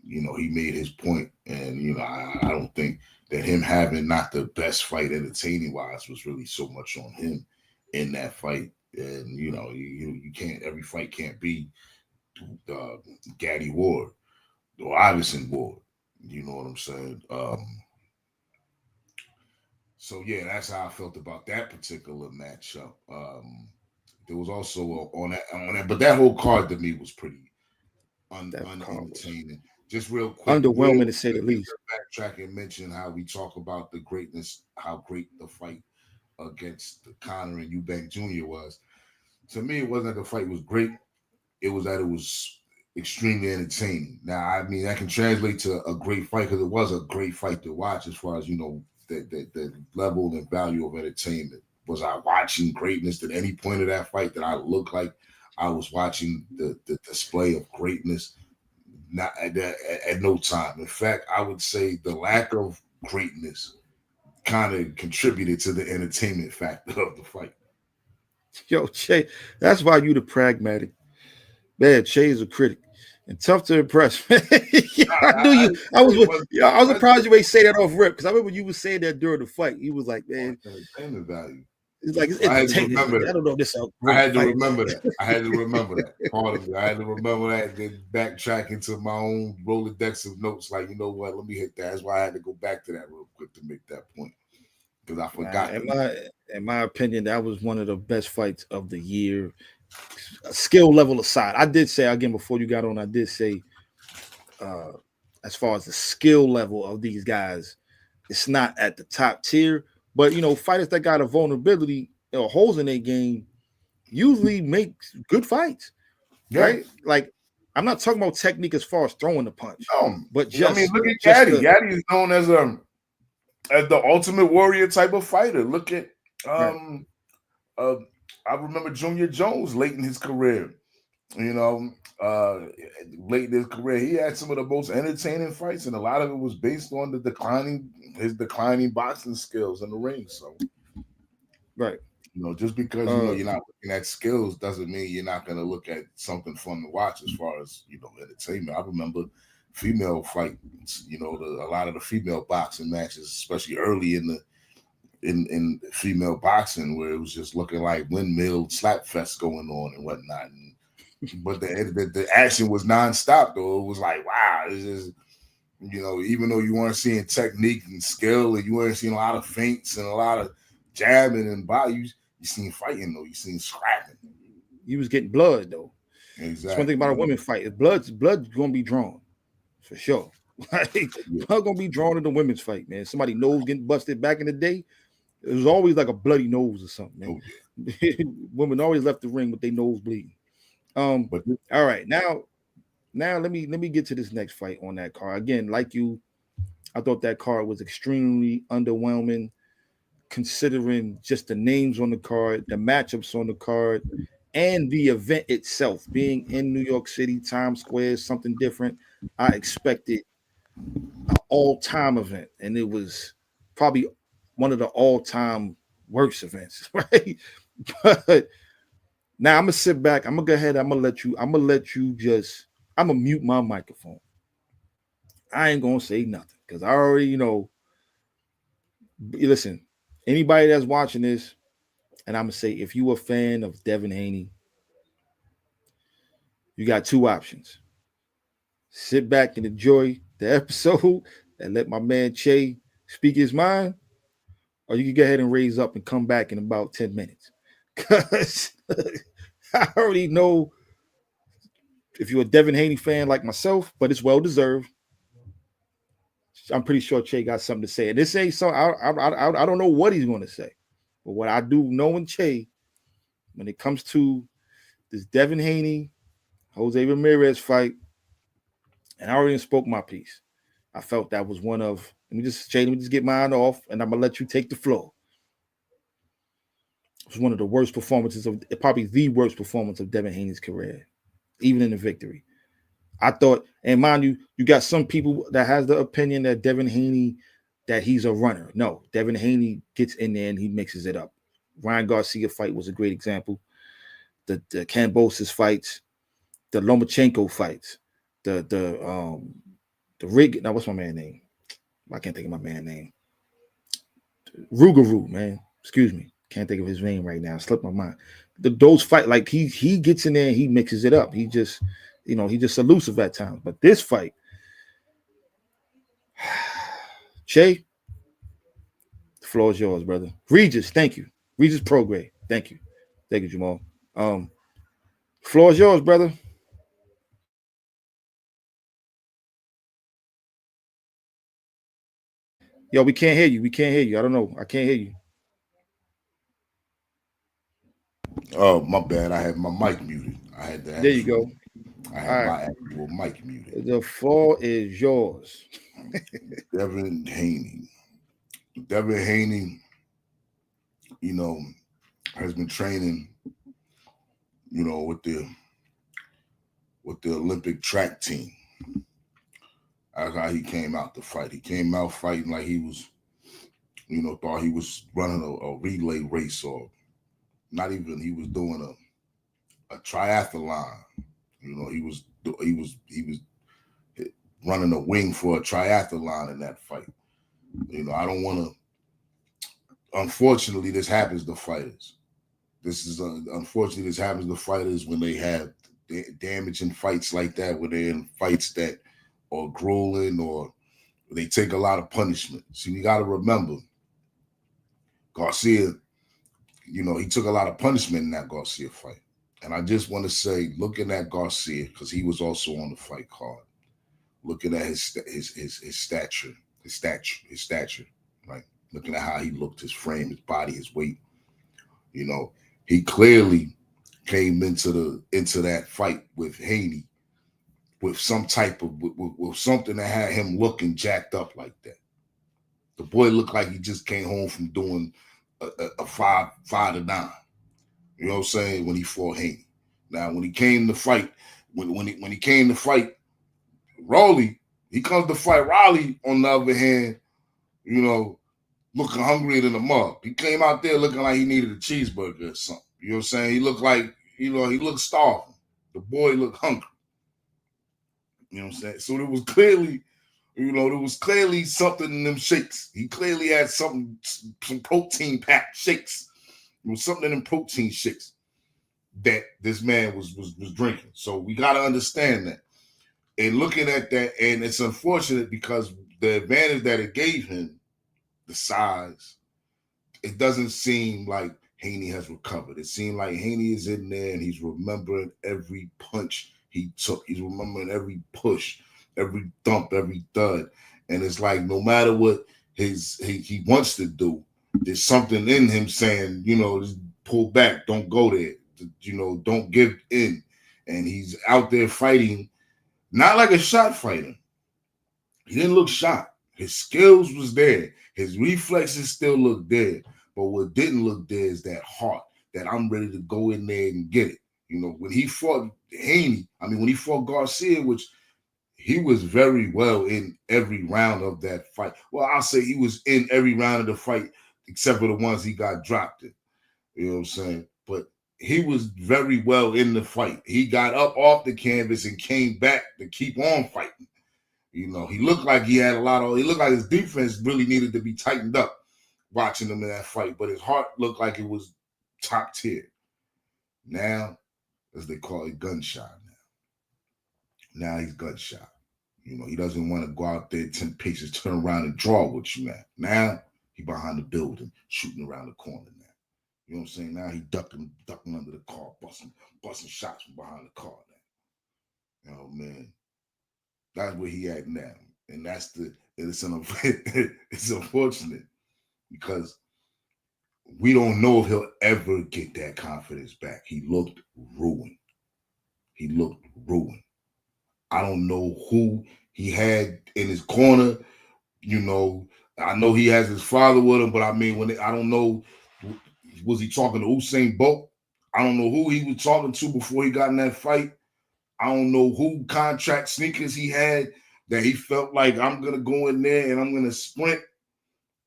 made his point, and I don't think that him having not the best fight entertaining wise was really so much on him in that fight. And you can't, every fight can't be Gaddy Ward or Iverson Ward. You know what I'm saying? So yeah, that's how I felt about that particular matchup. There was also on that, but that whole card to me was pretty unentertaining. Just real quick, underwhelming to say the least. Backtrack and mention how we talk about the greatness, how great the fight against Conor and Eubank Jr. was. To me, it wasn't that the fight was great. It was that it was extremely entertaining. Now, I mean, that can translate to a great fight because it was a great fight to watch as far as, the level and value of entertainment. Was I watching greatness at any point of that fight that I looked like I was watching the display of greatness? Not at no time. In fact, I would say the lack of greatness kind of contributed to the entertainment factor of the fight. Yo, Che, that's why you the pragmatic. Man, Che's a critic and tough to impress. I knew you. I was surprised you ain't say that off rip, because I remember you was saying that during the fight. He was like, man, entertainment value. It's like it's entertaining. I don't know if this. I had to remember that. I had to remember that. Part of it. I had to remember that. Then backtrack into my own Rolodex of notes. Like, you know what? Let me hit that. That's why I had to go back to that real quick to make that point, because I forgot. In my opinion, that was one of the best fights of the year. Skill level aside, I did say again before you got on. I did say, as far as the skill level of these guys, it's not at the top tier. But fighters that got a vulnerability or holes in their game usually make good fights, right? Like, I'm not talking about technique as far as throwing the punch, but just look at Gaddy. Gaddy is known as the ultimate warrior type of fighter. Look at I remember Junior Jones late in his career. Late in his career, he had some of the most entertaining fights, and a lot of it was based on his declining boxing skills in the ring. So, right, just because you're not looking at skills doesn't mean you're not going to look at something fun to watch as far as entertainment. I remember female fights. A lot of the female boxing matches, especially early in female boxing, where it was just looking like windmill slap fest going on and whatnot. But the action was nonstop, though. It was like, wow, it's just, even though you weren't seeing technique and skill, and you weren't seeing a lot of feints and a lot of jabbing and body, you seen fighting, though. You seen scrapping. You was getting blood, though. Exactly. That's one thing about a women fight. Blood's going to be drawn, for sure. Like, I'm gonna be drawn to the women's fight, man. Somebody nose getting busted back in the day. It was always like a bloody nose or something, man. Women always left the ring with their nose bleeding. But All right, now let me get to this next fight on that card. Again, like you, I thought that card was extremely underwhelming, considering just the names on the card, the matchups on the card, and the event itself. Being in New York City, Times Square, something different. I expected an all-time event, and it was probably one of the all-time worst events, right? But now I'm gonna sit back. I'm gonna go ahead. I'm gonna let you just. I'm gonna mute my microphone. I ain't gonna say nothing because I already know. Listen, anybody that's watching this, and I'm gonna say, if you a fan of Devin Haney, you got two options: sit back and enjoy the episode and let my man Che speak his mind, or you can go ahead and raise up and come back in about 10 minutes. Because I already know if you're a Devin Haney fan like myself, but it's well deserved. I'm pretty sure Che got something to say. And this ain't so I don't know what he's going to say. But what I do know in Che, when it comes to this Devin Haney, Jose Ramirez fight, and I already spoke my piece. I felt that was one of, let me just get mine off, and I'm going to let you take the floor. It was one of the worst performances of, probably the worst performance of Devin Haney's career, even in the victory. I thought, and mind you, you got some people that has the opinion that Devin Haney, that he's a runner. No, Devin Haney gets in there and he mixes it up. Ryan Garcia fight was a great example. The Kambosos fights, the Lomachenko fights, the rig. Now, what's my man's name? I can't think of my man's name. Rougarou, man. Excuse me. Can't think of his name right now. Slipped my mind. Those fight, like he gets in there and he mixes it up. He just, he just elusive at times. But this fight, Che, the floor is yours, brother. Regis, thank you. Regis Prograde, thank you. Thank you, Jamal. Floor is yours, brother. Yo, we can't hear you. We can't hear you. I don't know. I can't hear you. oh, my bad. I had my mic muted. I had There you go. I had my actual mic muted. The floor is yours. Devin Haney. Devin Haney, has been training, with the Olympic track team. That's how he came out to fight. He came out fighting like he was, thought he was running a relay race, or not even, he was doing a triathlon. He was running a wing for a triathlon in that fight. I don't want to. Unfortunately, this happens to fighters. Unfortunately, this happens to fighters when they have damaging fights like that, where they're in fights that are grueling or they take a lot of punishment. See, you got to remember, Garcia, he took a lot of punishment in that Garcia fight. And I just want to say, looking at Garcia, because he was also on the fight card, looking at his stature, right? Looking at how he looked, his frame, his body, his weight. He clearly came into that fight with Haney with some type of with something that had him looking jacked up like that. The boy looked like he just came home from doing a 5 to 9. You know what I'm saying? When he fought Haney. Now, when he came to fight, when he came to fight Raleigh, he comes to fight Raleigh. On the other hand, looking hungrier than a mug. He came out there looking like he needed a cheeseburger or something. You know what I'm saying? He looked like, he looked starving. The boy looked hungry. You know what I'm saying? So there was clearly something in them shakes. He clearly had some protein packed shakes. There was something in them protein shakes that this man was drinking. So we got to understand that. And looking at that, and it's unfortunate because the advantage that it gave him, the size, it doesn't seem like Haney has recovered. It seemed like Haney is in there and he's remembering every punch he took. He's remembering every push. every thump, every thud. And it's like no matter what he wants to do, there's something in him saying, just pull back, don't go there, don't give in. And he's out there fighting, not like a shot fighter. He didn't look shot. His skills was there. His reflexes still looked there. But what didn't look there is that heart, that I'm ready to go in there and get it. When he fought when he fought Garcia, which he was very well in every round of that fight. Well, I'll say he was in every round of the fight except for the ones he got dropped in. You know what I'm saying? But he was very well in the fight. He got up off the canvas and came back to keep on fighting. He looked like he looked like his defense really needed to be tightened up watching him in that fight, but his heart looked like it was top tier. Now, as they call it, gunshot now. Now he's gunshot. He doesn't want to go out there 10 paces, turn around and draw with you now. Now he behind the building, shooting around the corner now. You know what I'm saying? Now he ducking under the car, busting shots from behind the car now. Man. That's where he at now. And it's unfortunate because we don't know if he'll ever get that confidence back. He looked ruined. I don't know who he had in his corner. I know he has his father with him, but I don't know, was he talking to Usain Bolt? I don't know who he was talking to before he got in that fight. I don't know who contract sneakers he had that he felt like, I'm going to go in there and I'm going to sprint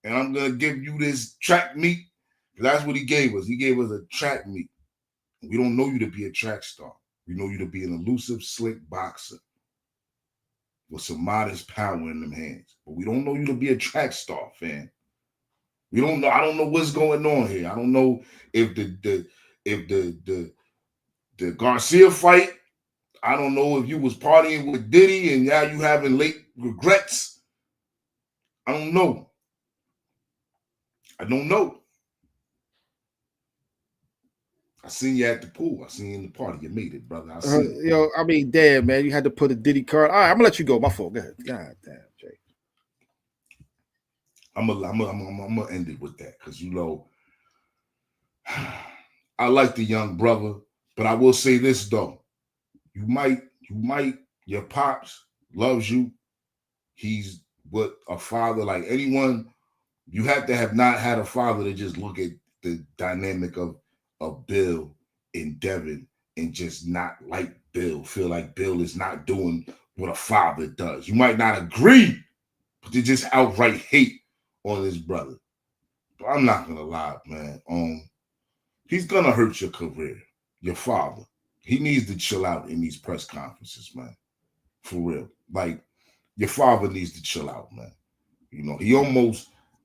and I'm going to give you this track meet. That's what he gave us. He gave us a track meet. We don't know you to be a track star. We know you to be an elusive, slick boxer with some modest power in them hands. But we don't know you to be a track star, fam. We don't know. I don't know what's going on here. I don't know if the Garcia fight, I don't know if you was partying with Diddy and now you having late regrets. I don't know. I seen you at the pool. I seen you in the party. You made it, brother. Damn, man. You had to put a Diddy card. All right, I'm gonna let you go. My fault. Go ahead. God damn, Jay. I'm gonna end it with that because I like the young brother, but I will say this though. You might, your pops loves you. He's what a father, like anyone, you have to have not had a father to just look at the dynamic of Bill and Devin and just not like Bill, feel like Bill is not doing what a father does. You might not agree, but you just outright hate on his brother. But I'm not gonna lie, man. He's gonna hurt your career, your father. He needs to chill out in these press conferences, man. For real. Like, your father needs to chill out, man.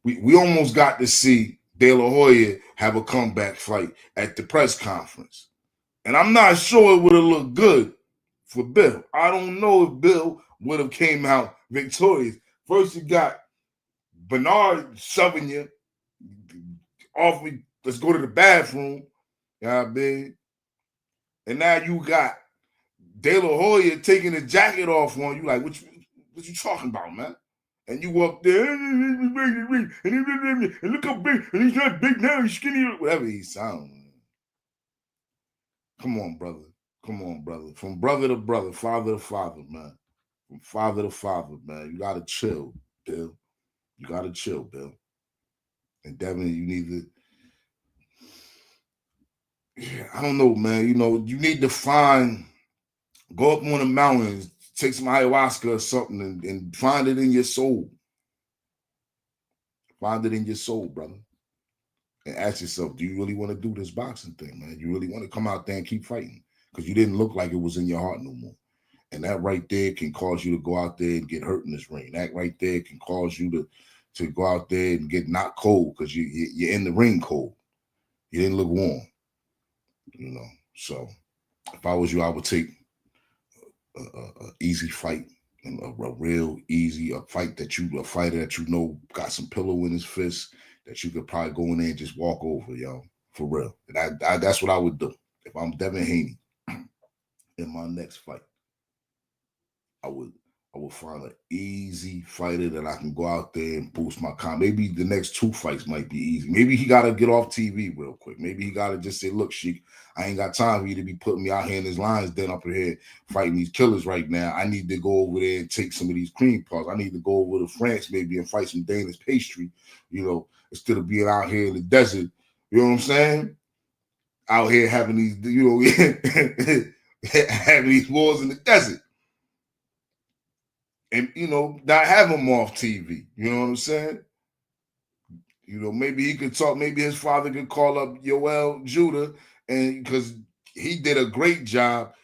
We almost got to see De La Hoya have a comeback fight at the press conference. And I'm not sure it would have looked good for Bill. I don't know if Bill would have came out victorious. First, you got Bernard shoving you off. Let's go to the bathroom. You know what I mean? And now you got De La Hoya taking the jacket off on you. Like, what you talking about, man? And you up there, and look how big, and he's not big now, he's skinny, whatever he sounds. Come on, brother. From brother to brother, father to father, man. From father to father, man. You gotta chill, Bill. And Devin, you need to, I don't know, man. You need to go up on the mountains, take some ayahuasca or something and find it in your soul. Find it in your soul, brother. And ask yourself, do you really want to do this boxing thing, man? You really want to come out there and keep fighting? Because you didn't look like it was in your heart no more. And that right there can cause you to go out there and get hurt in this ring. That right there can cause you to go out there and get knocked cold because you're in the ring cold. You didn't look warm. So if I was you, I would take a easy fight, and a real easy fighter that got some pillow in his fist that you could probably go in there and just walk over, yo, for real. And that's what I would do if I'm Devin Haney in my next fight. I I will find an easy fighter that I can go out there and boost my Maybe the next 2 fights might be easy. Maybe he got to get off TV real quick. Maybe he got to just say, look, Sheik, I ain't got time for you to be putting me out here in this lion's den up here fighting these killers right now. I need to go over there and take some of these cream puffs. I need to go over to France maybe and fight some Danish pastry, instead of being out here in the desert. You know what I'm saying? Out here having these, having these wars in the desert. And, not have him off TV. You know what I'm saying? Maybe he could talk. Maybe his father could call up Yoel Judah, and because he did a great job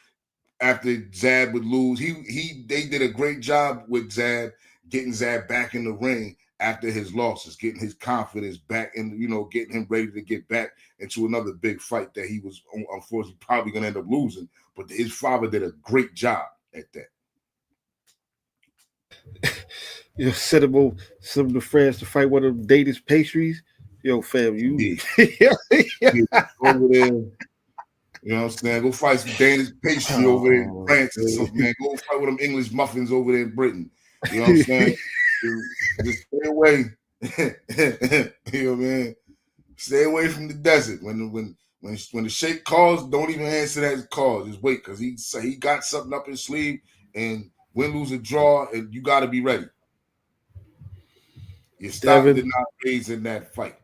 after Zab would lose. They did a great job with Zab, getting Zab back in the ring after his losses, getting his confidence back, and getting him ready to get back into another big fight that he was unfortunately probably going to end up losing. But his father did a great job at that. Send him to France to fight one of them Danish pastries. Yo, fam, you over there. You know what I'm saying? Go fight some Danish pastry over there in France or something, man. Go fight with them English muffins over there in Britain. You know what I'm saying? Just stay away. You know, man. Stay away from the desert. When the Sheikh calls, don't even answer that call. Just wait, because he got something up his sleeve, and win, lose, or draw, and you got to be ready. Your stock did not raise in that fight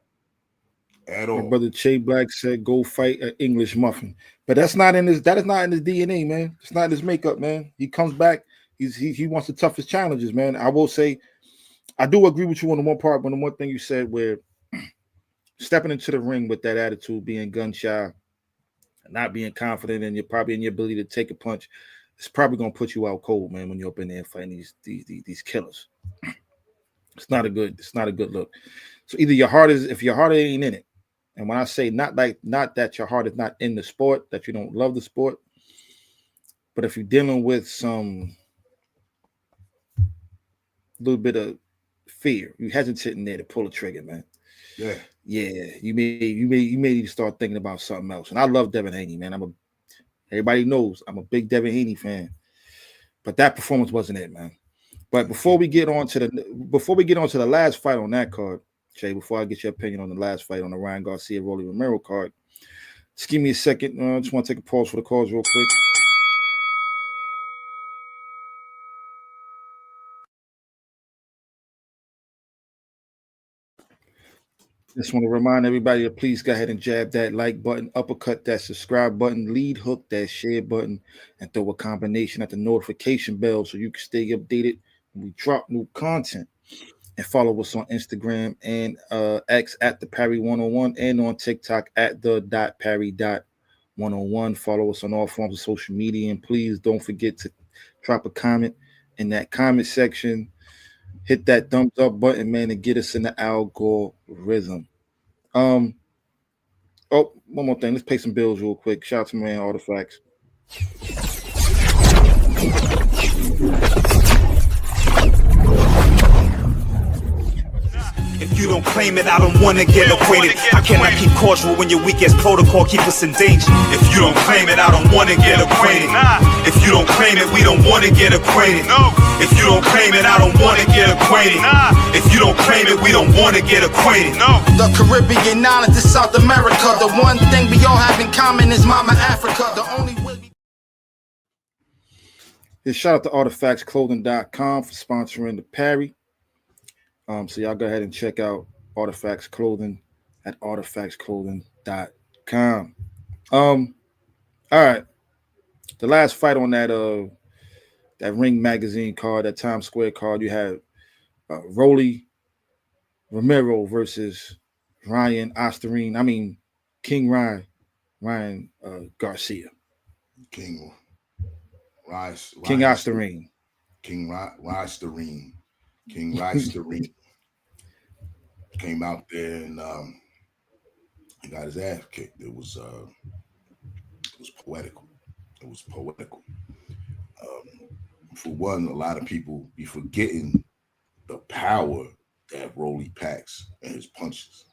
at all. My brother Che Black said, "Go fight an English muffin," but that is not in his DNA, man. It's not in his makeup, man. He comes back. He wants the toughest challenges, man. I will say, I do agree with you on the one part, but the one thing you said where stepping into the ring with that attitude, being gun shy, not being confident, and you're probably in your ability to take a punch, it's probably gonna put you out cold, man, when you're up in there fighting these killers. It's not a good look. So either if your heart ain't in it, and when I say not that your heart is not in the sport, that you don't love the sport, but if you're dealing with some little bit of fear, you hesitating there to pull the trigger, man. Yeah, you may need to start thinking about something else. And I love Devin Haney, man. Everybody knows I'm a big Devin Haney fan, but that performance wasn't it, man. But before we get on to the last fight on that card, Jay, before I get your opinion on the last fight on the Ryan Garcia Rolly Romero card, just give me a second. I just want to take a pause for the calls real quick. Just want to remind everybody to please go ahead and jab that like button, uppercut that subscribe button, lead hook that share button, and throw a combination at the notification bell so you can stay updated when we drop new content. And follow us on Instagram and X at the Parry 101 and on TikTok at the .parry.101. Follow us on all forms of social media, and please don't forget to drop a comment in that comment section. Hit that thumbs up button, man, and get us in the algorithm. One more thing. Let's pay some bills real quick. Shout out to my man Artifacts. If you don't claim it, I don't wanna get acquainted. I cannot keep cordial when your weak ass protocol keep us in danger. If you don't claim it, I don't wanna get acquainted. If you don't claim it, we don't wanna get acquainted. If you don't claim it, I don't wanna get acquainted. If you don't claim it, we don't wanna get acquainted. The Caribbean islands to South America. The one thing we all have in common is Mama Africa. The only way Shout out to artifactsclothing.com for sponsoring the Parry. So y'all go ahead and check out Artifacts Clothing at artifactsclothing.com. All right. The last fight on that Ring Magazine card, that Times Square card, you had Rolly Romero versus King Ryan Garcia. King Osterine. King Rysterine came out there and he got his ass kicked. It was poetical. It was poetical. For one, a lot of people be forgetting the power that Rolly packs and his punches.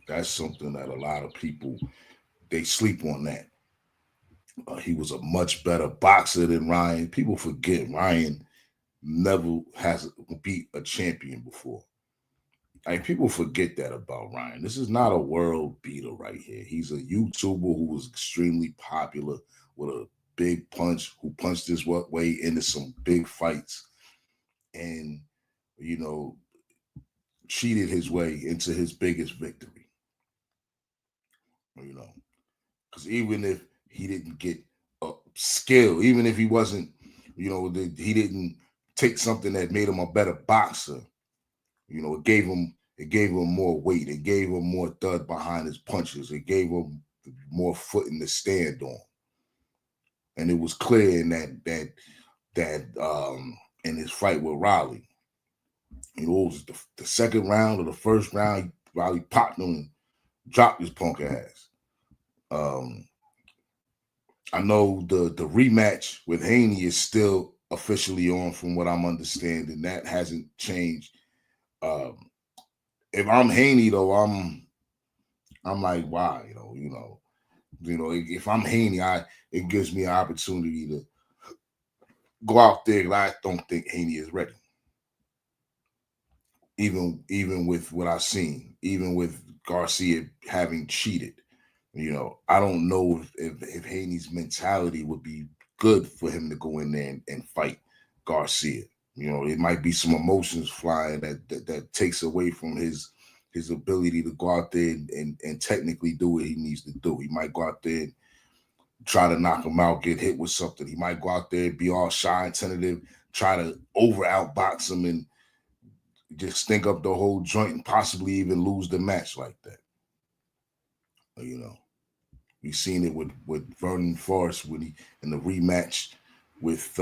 That's something that a lot of people, they sleep on that. He was a much better boxer than Ryan. People forget Ryan never has beat a champion before. Like, people forget that about Ryan. This is not a world beater right here. He's a YouTuber who was extremely popular with a big punch, who punched his way into some big fights, and cheated his way into his biggest victory. Because even if he didn't get a skill, even if he wasn't, he didn't take something that made him a better boxer. It gave him more weight. It gave him more thud behind his punches. It gave him more footing to stand on. And it was clear in that in his fight with Riley. It was the second round or the first round, Riley popped him and dropped his punk ass. I know the rematch with Haney is still officially on, from what I'm understanding. That hasn't changed. If I'm Haney, though, I'm like, why? If I'm Haney, it gives me an opportunity to go out there. I don't think Haney is ready. Even with what I've seen, even with Garcia having cheated, I don't know if Haney's mentality would be good for him to go in there and fight Garcia. It might be some emotions flying that takes away from his ability to go out there and technically do what he needs to do. He might go out there and try to knock him out, get hit with something. He might go out there, be all shy and tentative, try to outbox him and just stink up the whole joint and possibly even lose the match like that. We've seen it with Vernon Forrest when he in the rematch with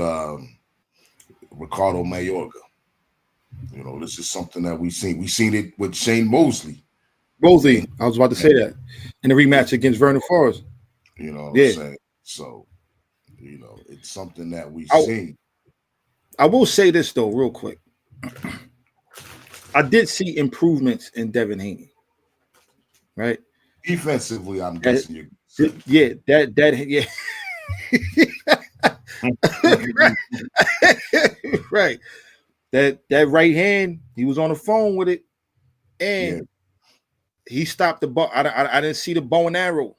Ricardo Mayorga. This is something that we've seen. We've seen it with Shane Mosley. I was about to say that in the rematch against Vernon Forrest. You know what I'm saying? So, it's something that we've seen. I will say this though, real quick. I did see improvements in Devin Haney, right? Defensively, I'm guessing you're right. That right hand, he was on the phone with it, and he stopped the ball. I didn't see the bow and arrow,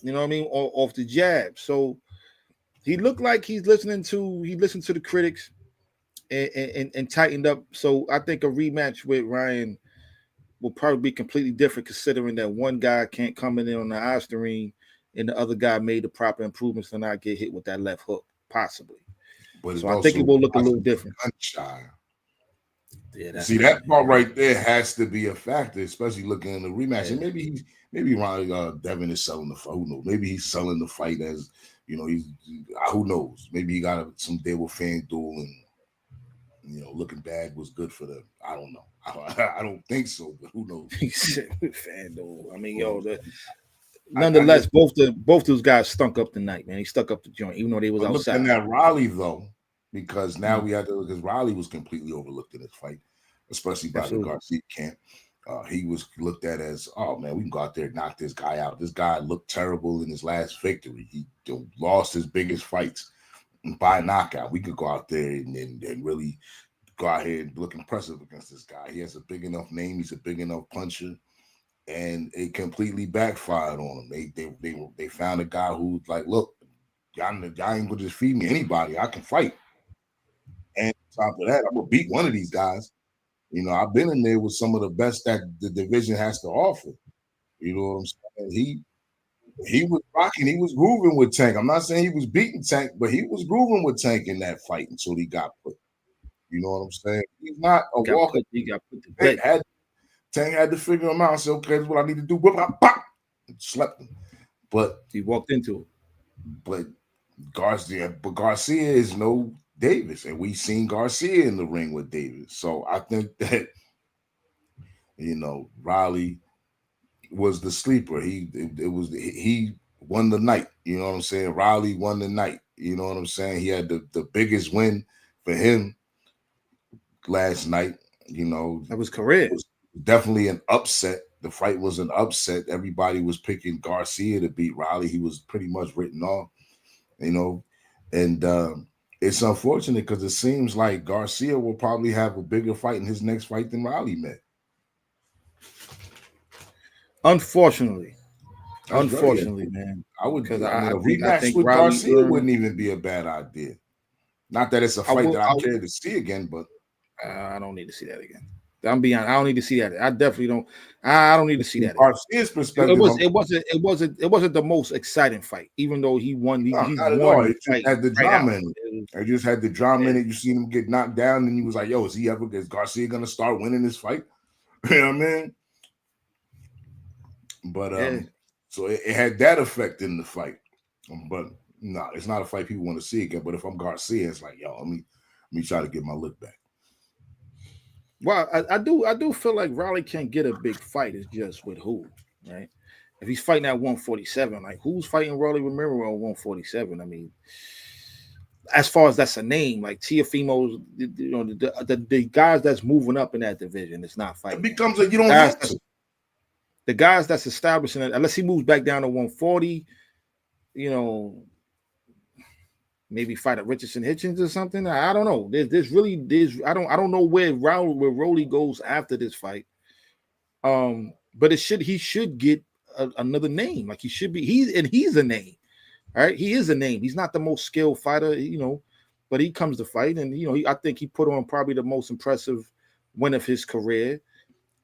you know what I mean, off the jab. So he looked like he listened to the critics and tightened up. So I think a rematch with Ryan will probably be completely different, considering that one guy can't come in on the Osterine and the other guy made the proper improvements to not get hit with that left hook, possibly. But so I think it will look a little different. See, that part right there has to be a factor, especially looking in the rematch. And maybe Ronnie Devin is selling the fight. Who knows? Maybe he's selling the fight as he's who knows? Maybe he got some deal with FanDuel and looking bad was good for them. I don't know. I don't think so, but who knows? FanDuel. I mean, nonetheless, both those guys stunk up the night, man. He stuck up the joint, even though they was outside. Looking at Riley though, because now we had to, because Riley was completely overlooked in this fight, especially by the Garcia camp. He was looked at as, oh man, we can go out there and knock this guy out. This guy looked terrible in his last victory. He lost his biggest fights by knockout. We could go out there and really go out here and look impressive against this guy. He has a big enough name. He's a big enough puncher, and it completely backfired on him. They found a guy who's like, look, y'all ain't gonna just feed me anybody. I can fight. And on top of that, I'm gonna beat one of these guys. I've been in there with some of the best that the division has to offer. You know what I'm saying? He was rocking, he was grooving with Tank. I'm not saying he was beating Tank, but he was grooving with Tank in that fight until he got put. You know what I'm saying? He's not a walker. He got put to bed. Tank had to figure him out and say, okay, this is what I need to do. Pop, and slept him. But he walked into it. But Garcia is no Davis, and we've seen Garcia in the ring with Davis. So I think that Riley was the sleeper. He won the night. You know what I'm saying? Riley won the night. You know what I'm saying? He had the biggest win for him last night. That was career. It was definitely an upset. The fight was an upset. Everybody was picking Garcia to beat Riley. He was pretty much written off. And It's unfortunate because it seems like Garcia will probably have a bigger fight in his next fight than Riley met. Unfortunately, That's man. I would. Because I mean, a I rematch think with Riley Garcia wouldn't even be a bad idea. Not that it's a fight that I care to see again, but I don't need to see that again. I'm being honest, I don't need to see that. I definitely don't. I don't need to see that. Garcia's perspective, it wasn't the most exciting fight, even though he won. He not at won all. It just had the drama in it. I just had the drama in it. You seen him get knocked down, and he was like, "Yo, is Garcia gonna start winning this fight?" You know what I mean? But so it had that effect in the fight. But no, it's not a fight people want to see again. But if I'm Garcia, it's like, yo, let me try to get my look back. Well, I do feel like Riley can get a big fight. It's just with who, right? If he's fighting at 147, like who's fighting Rolly Romero at 147? I mean, as far as that's a name, like Teofimo's, you know, the guys that's moving up in that division, it's not fighting. It becomes like you don't have to. The guys that's establishing it, unless he moves back down to 140, you know, maybe fight at Richardson Hitchens or something. I don't know. There's I don't know where Rolly goes after this fight. But he should get another name. Like he's a name. All right, he is a name. He's not the most skilled fighter, you know, but he comes to fight, and you know, I think he put on probably the most impressive win of his career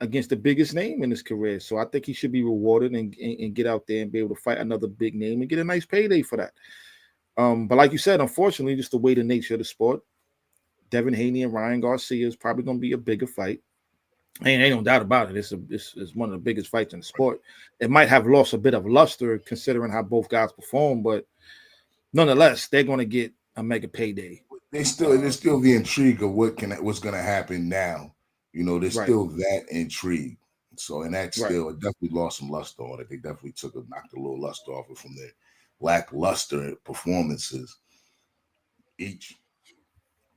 against the biggest name in his career. So I think he should be rewarded and get out there and be able to fight another big name and get a nice payday for that. But like you said, unfortunately, just the way the nature of the sport, Devin Haney and Ryan Garcia is probably going to be a bigger fight. Ain't no doubt about it. It's one of the biggest fights in the sport. It might have lost a bit of luster considering how both guys perform, but nonetheless, they're going to get a mega payday. There's still the intrigue of what's going to happen now. You know, there's still that intrigue. So, and that still it definitely lost some luster on it. They definitely knocked a little luster off it from their lackluster performances. Each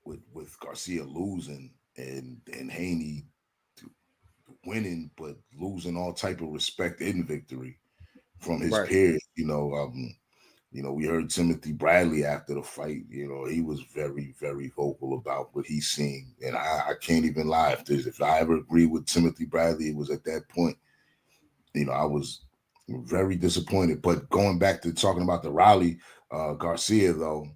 with Garcia losing and Haney winning, but losing all type of respect in victory from his peers. You know, we heard Timothy Bradley after the fight. You know, he was very, very vocal about what he's seeing, and I can't even lie. If I ever agreed with Timothy Bradley, it was at that point. You know, I was very disappointed. But going back to talking about the Riley Garcia, though,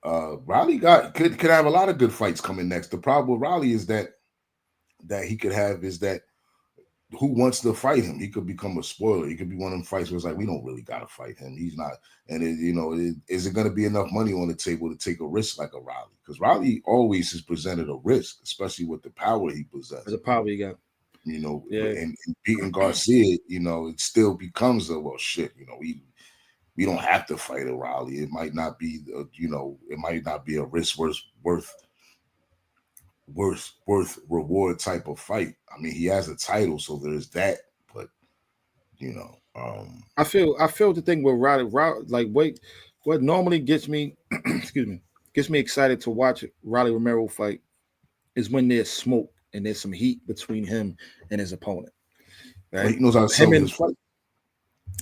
Riley could have a lot of good fights coming next. The problem with Riley is that he could have is that who wants to fight him? He could become a spoiler. He could be one of them fights where it's like, we don't really got to fight him. He's not. And, is it going to be enough money on the table to take a risk like a Riley? Because Riley always has presented a risk, especially with the power he possesses. The power he got. You know, and beating Garcia, you know, it still becomes shit. You know, we don't have to fight a Riley. It might not be, it might not be a risk worth reward type of fight. I mean, he has a title, so there's that. But I feel the thing with Riley, like what normally gets me, gets me excited to watch Riley Romero fight is when there's smoke and there's some heat between him and his opponent. Right? He knows how to sell his fight.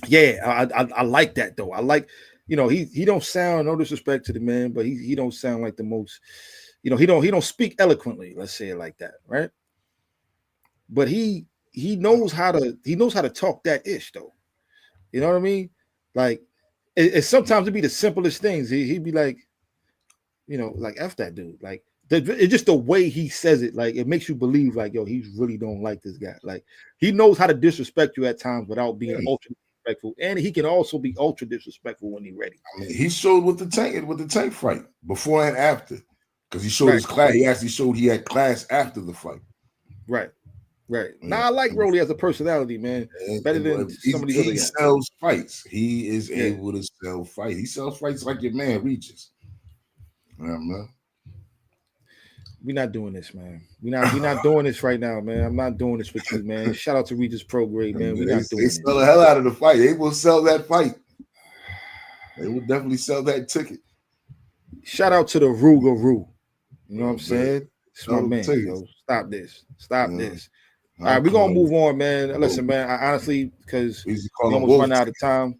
Yeah, I like that though. I like, he don't sound, no disrespect to the man, but he don't sound like the most. He don't speak eloquently, let's say it like that, right? But he knows how to talk that ish though. You know what I mean? Like it's sometimes it'd be the simplest things. He'd be like, like F that dude. Like it's just the way he says it, like it makes you believe like, yo, he really don't like this guy. Like he knows how to disrespect you at times without being ultra disrespectful, and he can also be ultra disrespectful when he's ready. I mean, he showed with the tank fight before and after. Because he showed his class. He actually showed he had class after the fight. Right. Now I like Rolly as a personality, man. Better than some of these other guys. He sells fights. He is able to sell fights. He sells fights like your man Regis. Man. We're not doing this, man. We're not doing this right now, man. I'm not doing this with you, man. Shout out to Regis Pro Grade, man. We're not doing this. They sell the hell out of the fight. They will sell that fight. They will definitely sell that ticket. Shout out to the Ruga. You know what I'm saying? It's my man. Yo, stop this. All right, we're gonna move on, man. Listen, man. I honestly, because we almost run out of time.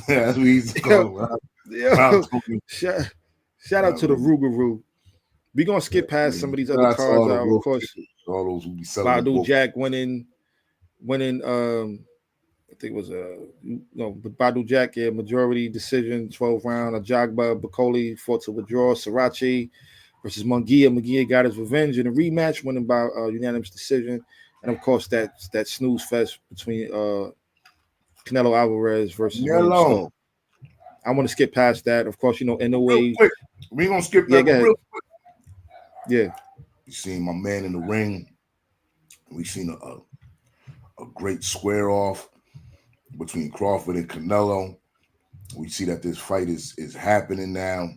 That's what he's called. Yo, shout out to the Rougarou. We're gonna skip past some of these other cards. Of course, all those who be selling Badu Jack winning. I think it was Badu Jack, majority decision, 12th round. Ajagba Bakoli fought to withdraw. Sriracha versus Munguia. Munguia got his revenge in a rematch, winning by unanimous decision. And of course, that snooze fest between Canelo Alvarez versus William Skull. I want to skip past that. Of course, NOA. We're gonna skip that real quick. Yeah. You seen my man in the ring. We seen a great square off between Crawford and Canelo. We see that this fight is happening now.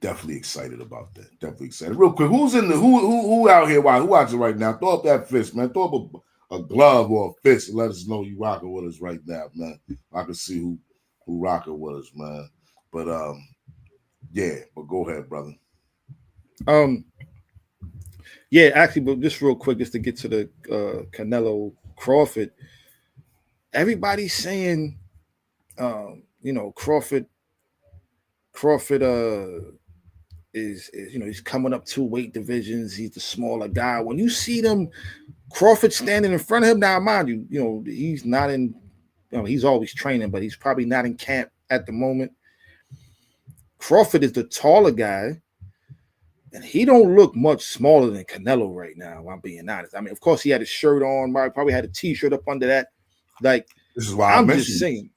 Definitely excited about that. Definitely excited. Real quick, who's in the who out here? Who watching right now? Throw up that fist, man. Throw up a glove or a fist and let us know you rocking with us right now, man. I can see who rocking with us, man. But but go ahead, brother. Yeah, actually, but just real quick, just to get to the Canelo Crawford. Everybody's saying, Crawford is he's coming up 2 weight divisions. He's the smaller guy. When you see them, Crawford standing in front of him, now mind you, he's not in, he's always training, but he's probably not in camp at the moment. Crawford is the taller guy, and he don't look much smaller than Canelo right now, if I'm being honest. I mean, of course, he had his shirt on, right? Probably had a T-shirt up under that. Like, this is why I'm just saying.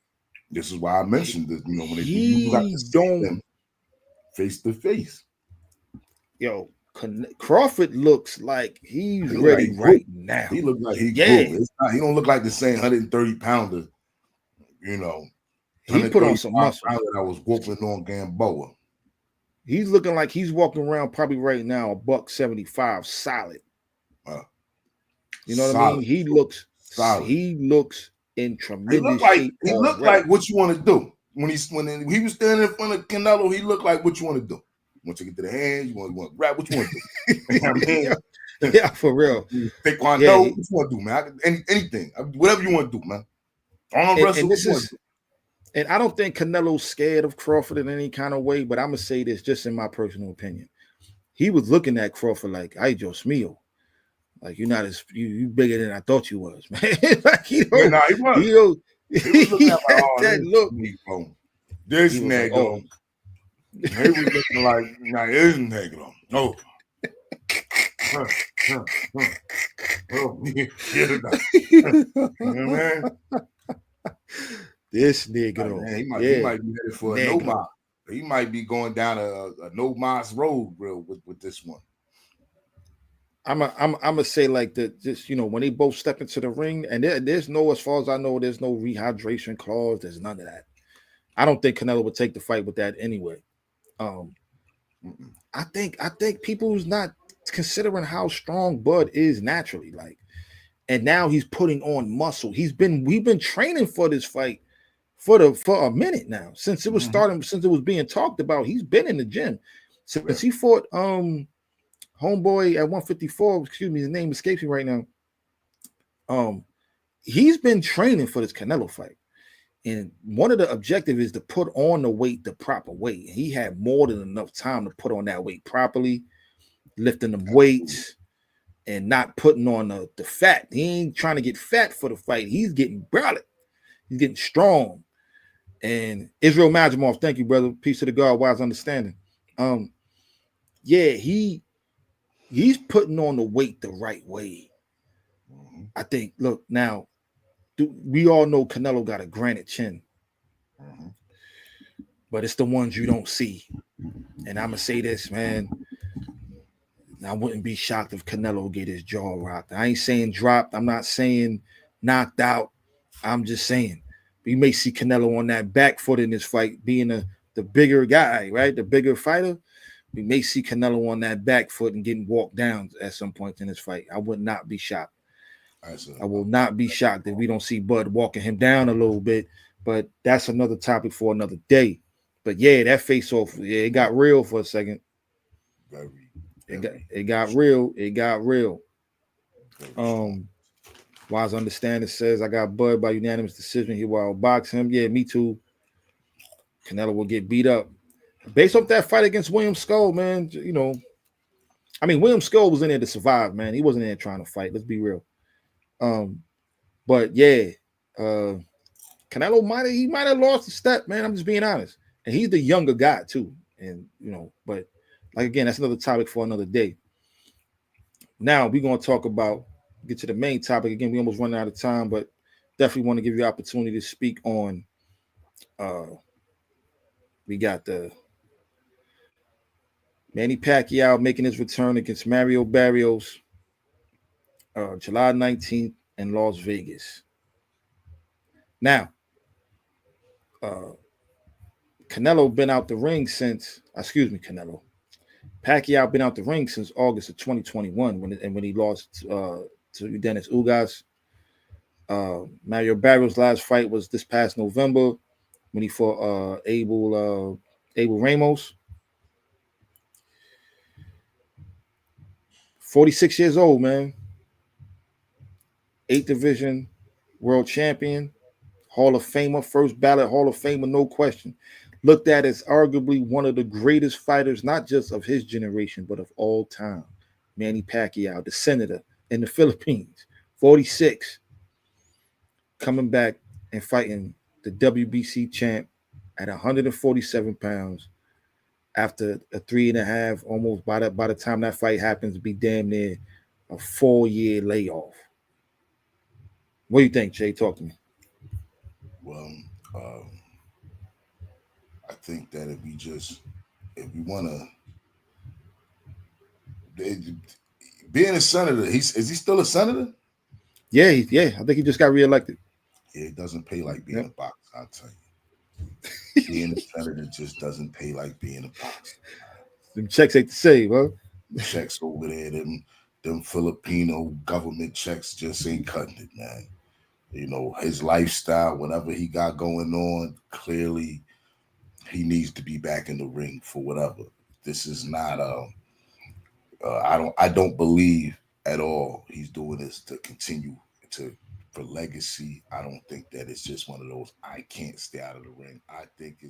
This is why I mentioned this. When you got to see them face to face. Yo, Crawford looks like he's ready right now. He looks like he's cool. He don't look like the same 130 pounder. He put on some muscle. I was whooping on Gamboa. He's looking like he's walking around probably right now $175 solid. You know what I mean? He looks solid. He looks in tremendous shape. He looked like what you want to do. When he was standing in front of Canelo, he looked like what you want to do. You want to get to the hands, you want to grab, what you want to do. You know what I mean? Yeah, for real. Taekwondo, what you want to do, man? Anything, whatever you want to do, man. Arm wrestle, and I don't think Canelo's scared of Crawford in any kind of way, but I'm gonna say this just in my personal opinion. He was looking at Crawford like, "Ay, Dios mío, like you're not as you bigger than I thought you was, man." Like he was looking at that look. This nigga, he was looking like, "Nah, this nigga, no." Man. This nigga, he might be headed for a no mas. He might be going down a no mas road, bro, with this one. I'm gonna say like that. Just when they both step into the ring, and there's no, as far as I know, there's no rehydration clause. There's none of that. I don't think Canelo would take the fight with that anyway. I think people's not considering how strong Bud is naturally, like, and now he's putting on muscle. We've been training for this fight for a minute now, since it was starting, since it was being talked about. He's been in the gym since he fought homeboy at 154. Excuse me, his name escapes me right now. He's been training for this Canelo fight. And one of the objectives is to put on the weight the proper way. He had more than enough time to put on that weight properly, lifting the weights and not putting on the fat. He ain't trying to get fat for the fight. He's getting brolic. He's getting strong. And Israel Majimov, thank you, brother. Peace to the God, wise understanding. He's putting on the weight the right way. I think, look, now, we all know Canelo got a granite chin, but it's the ones you don't see. And I'm gonna say this, man. I wouldn't be shocked if Canelo get his jaw rocked. I ain't saying dropped. I'm not saying knocked out. I'm just saying we may see Canelo on that back foot in this fight, being the bigger guy, right? The bigger fighter. We may see Canelo on that back foot and getting walked down at some point in this fight. I would not be shocked. I will not be shocked if we don't see Bud walking him down a little bit, but that's another topic for another day. But yeah, that face-off, it got real for a second. It got real. It got real. Wise Understanding says, I got Bud by unanimous decision. He will outbox him. Yeah, me too. Canelo will get beat up. Based off that fight against William Skull, man, you know, I mean, William Skull was in there to survive, man. He wasn't in there trying to fight. Let's be real. But yeah, Canelo might have lost a step, man. I'm just being honest. And he's the younger guy, too. And, you know, but like, again, that's another topic for another day. Now we're going to talk about, get to the main topic. Again, we almost running out of time, but definitely want to give you opportunity to speak on, we got the Manny Pacquiao making his return against Mario Barrios, July 19th in Las Vegas. Now, Canelo been out the ring since, Canelo. Pacquiao been out the ring since August of 2021 when he lost to Dennis Ugas. Mario Barrios' last fight was this past November when he fought Abel Ramos. 46 years old, man. 8th division world champion, Hall of Famer, first ballot Hall of Famer, no question. Looked at as arguably one of the greatest fighters, not just of his generation, but of all time. Manny Pacquiao, the senator in the Philippines, 46, coming back and fighting the WBC champ at 147 pounds after a 3.5, almost by the time that fight happens, be damn near a 4-year layoff. What do you think, Jay? Talk to me. Well, I think that if we want to, being a senator, is he still a senator? Yeah, I think he just got reelected. Yeah, it doesn't pay like being a boxer, I'll tell you. Being a senator just doesn't pay like being a boxer. Them checks ain't the same, huh? The checks over there, them Filipino government checks just ain't cutting it, man. You know, his lifestyle, whatever he got going on, clearly he needs to be back in the ring for whatever. This is not I don't believe at all he's doing this to continue for legacy. I don't think that it's just one of those I can't stay out of the ring. I think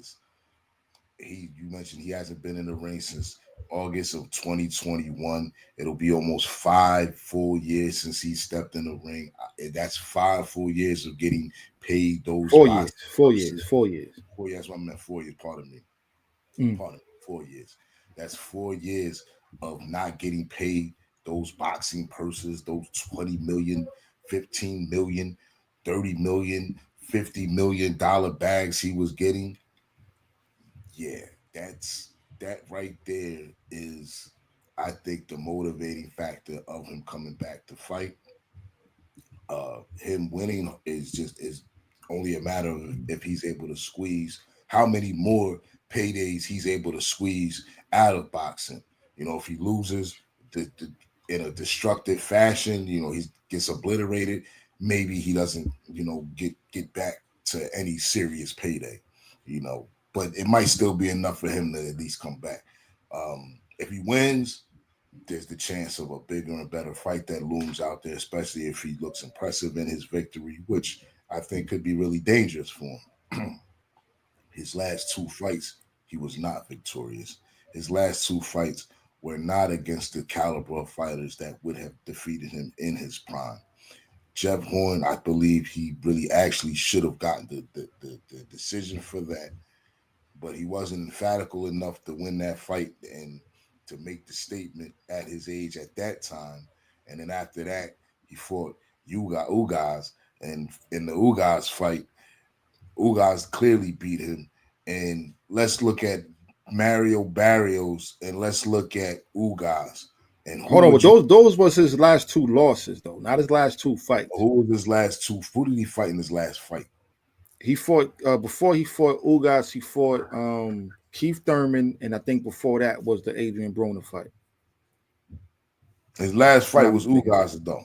you mentioned he hasn't been in the ring since August of 2021. It'll be almost 5 full years since he stepped in the ring. That's 5 full years of getting paid those 4 years. 4 years. 4 years. 4 years. That's what I meant. 4 years. Pardon me. Pardon me. 4 years. That's 4 years of not getting paid those boxing purses, those 20 million, 15 million, 30 million, $50 million bags he was getting. Yeah, that right there is, I think, the motivating factor of him coming back to fight. Him winning is only a matter of if he's able to squeeze how many more paydays he's able to squeeze out of boxing. You know, if he loses in a destructive fashion, you know, he gets obliterated. Maybe he doesn't, you know, get back to any serious payday. You know, but it might still be enough for him to at least come back. If he wins, there's the chance of a bigger and better fight that looms out there, especially if he looks impressive in his victory, which I think could be really dangerous for him. His last 2 fights, he was not victorious. His last 2 fights were not against the caliber of fighters that would have defeated him in his prime. Jeff Horn, I believe he really actually should have gotten the decision for that, but he wasn't emphatical enough to win that fight and to make the statement at his age at that time. And then after that, he fought Ugas, and in the Ugas fight, Ugas clearly beat him. And let's look at Mario Barrios and let's look at Ugas. And hold on, but those was his last 2 losses, though, not his last 2 fights. Who was his last 2? Who did he fight in his last fight? He fought before he fought Ugas, he fought Keith Thurman, and I think before that was the Adrian Broner fight. His last fight was Ugas, though.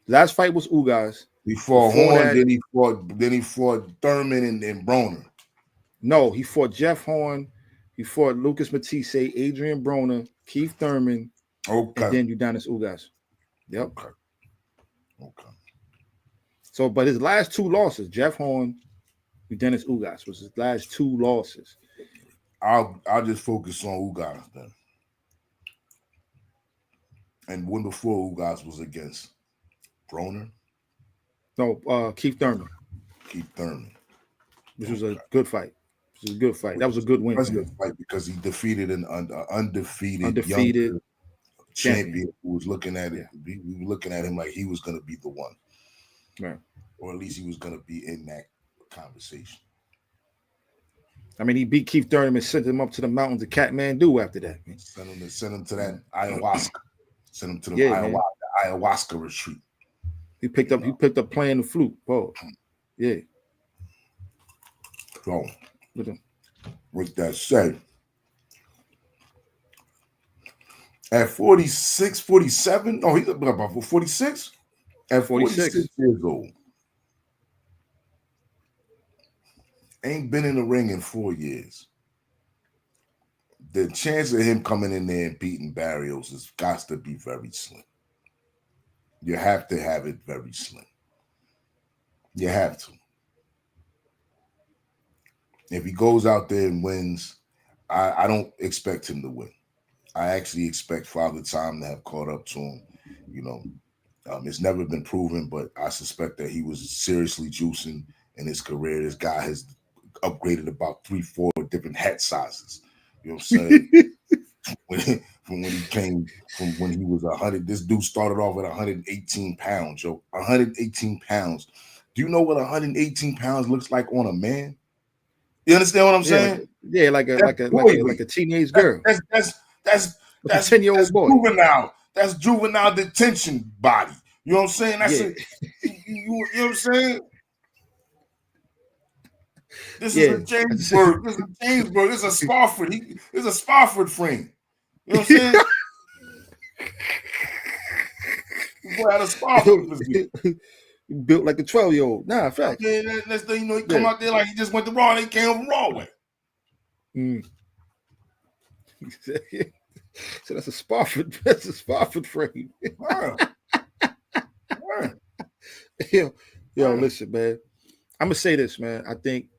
Last fight was Ugas. He fought Horn, then he fought Thurman and Broner. No, he fought Jeff Horn, he fought Lucas Matisse, Adrian Broner, Keith Thurman, okay, and then Udonis Ugas. Yep. Okay. So, but his last two losses, Jeff Horn and Dennis Ugas, was his last two losses. I'll just focus on Ugas then. And when before Ugas was against Broner? No, Keith Thurman. Keith Thurman. Which was a good fight. It was a good fight. That was a good win. It was a fight because he defeated an undefeated young champion who was looking at it. Yeah. We were looking at him like he was going to be the one. Right. Or at least he was going to be in that conversation. I mean, he beat Keith Thurman and sent him up to the mountains of Kathmandu after that. Man. Send him to that ayahuasca. Send him to the ayahuasca retreat. He picked up playing the flute. Whoa. Yeah. So, with that said, at 46, 47, he's about 46. At 46 years old, ain't been in the ring in 4 years. The chance of him coming in there and beating Barrios has got to be very slim. You have to have it very slim. You have to. If he goes out there and wins, I don't expect him to win. I actually expect Father Time to have caught up to him. You know, it's never been proven, but I suspect that he was seriously juicing in his career. This guy has upgraded about 3-4 different hat sizes. You know what I'm saying? From when he was 100, this dude started off at 118 pounds, yo. 118 pounds. Do you know what 118 pounds looks like on a man? You understand what I'm saying? Like a teenage girl. That's a 10-year-old boy. Juvenile. That's juvenile detention body. You know what I'm saying? That's you know what I'm saying? This is a Jamesburg. This is a Jamesburg. This is a Spofford. This is a Spofford frame. You know what I'm saying? Boy had a Spofford physique. Built like a 12-year-old. Nah, fact. Yeah, you know, he come out there like he just went to Raw and he came from Raw way. So that's a Spofford. That's a Spofford frame. Yo, listen, man. I'm gonna say this, man. I think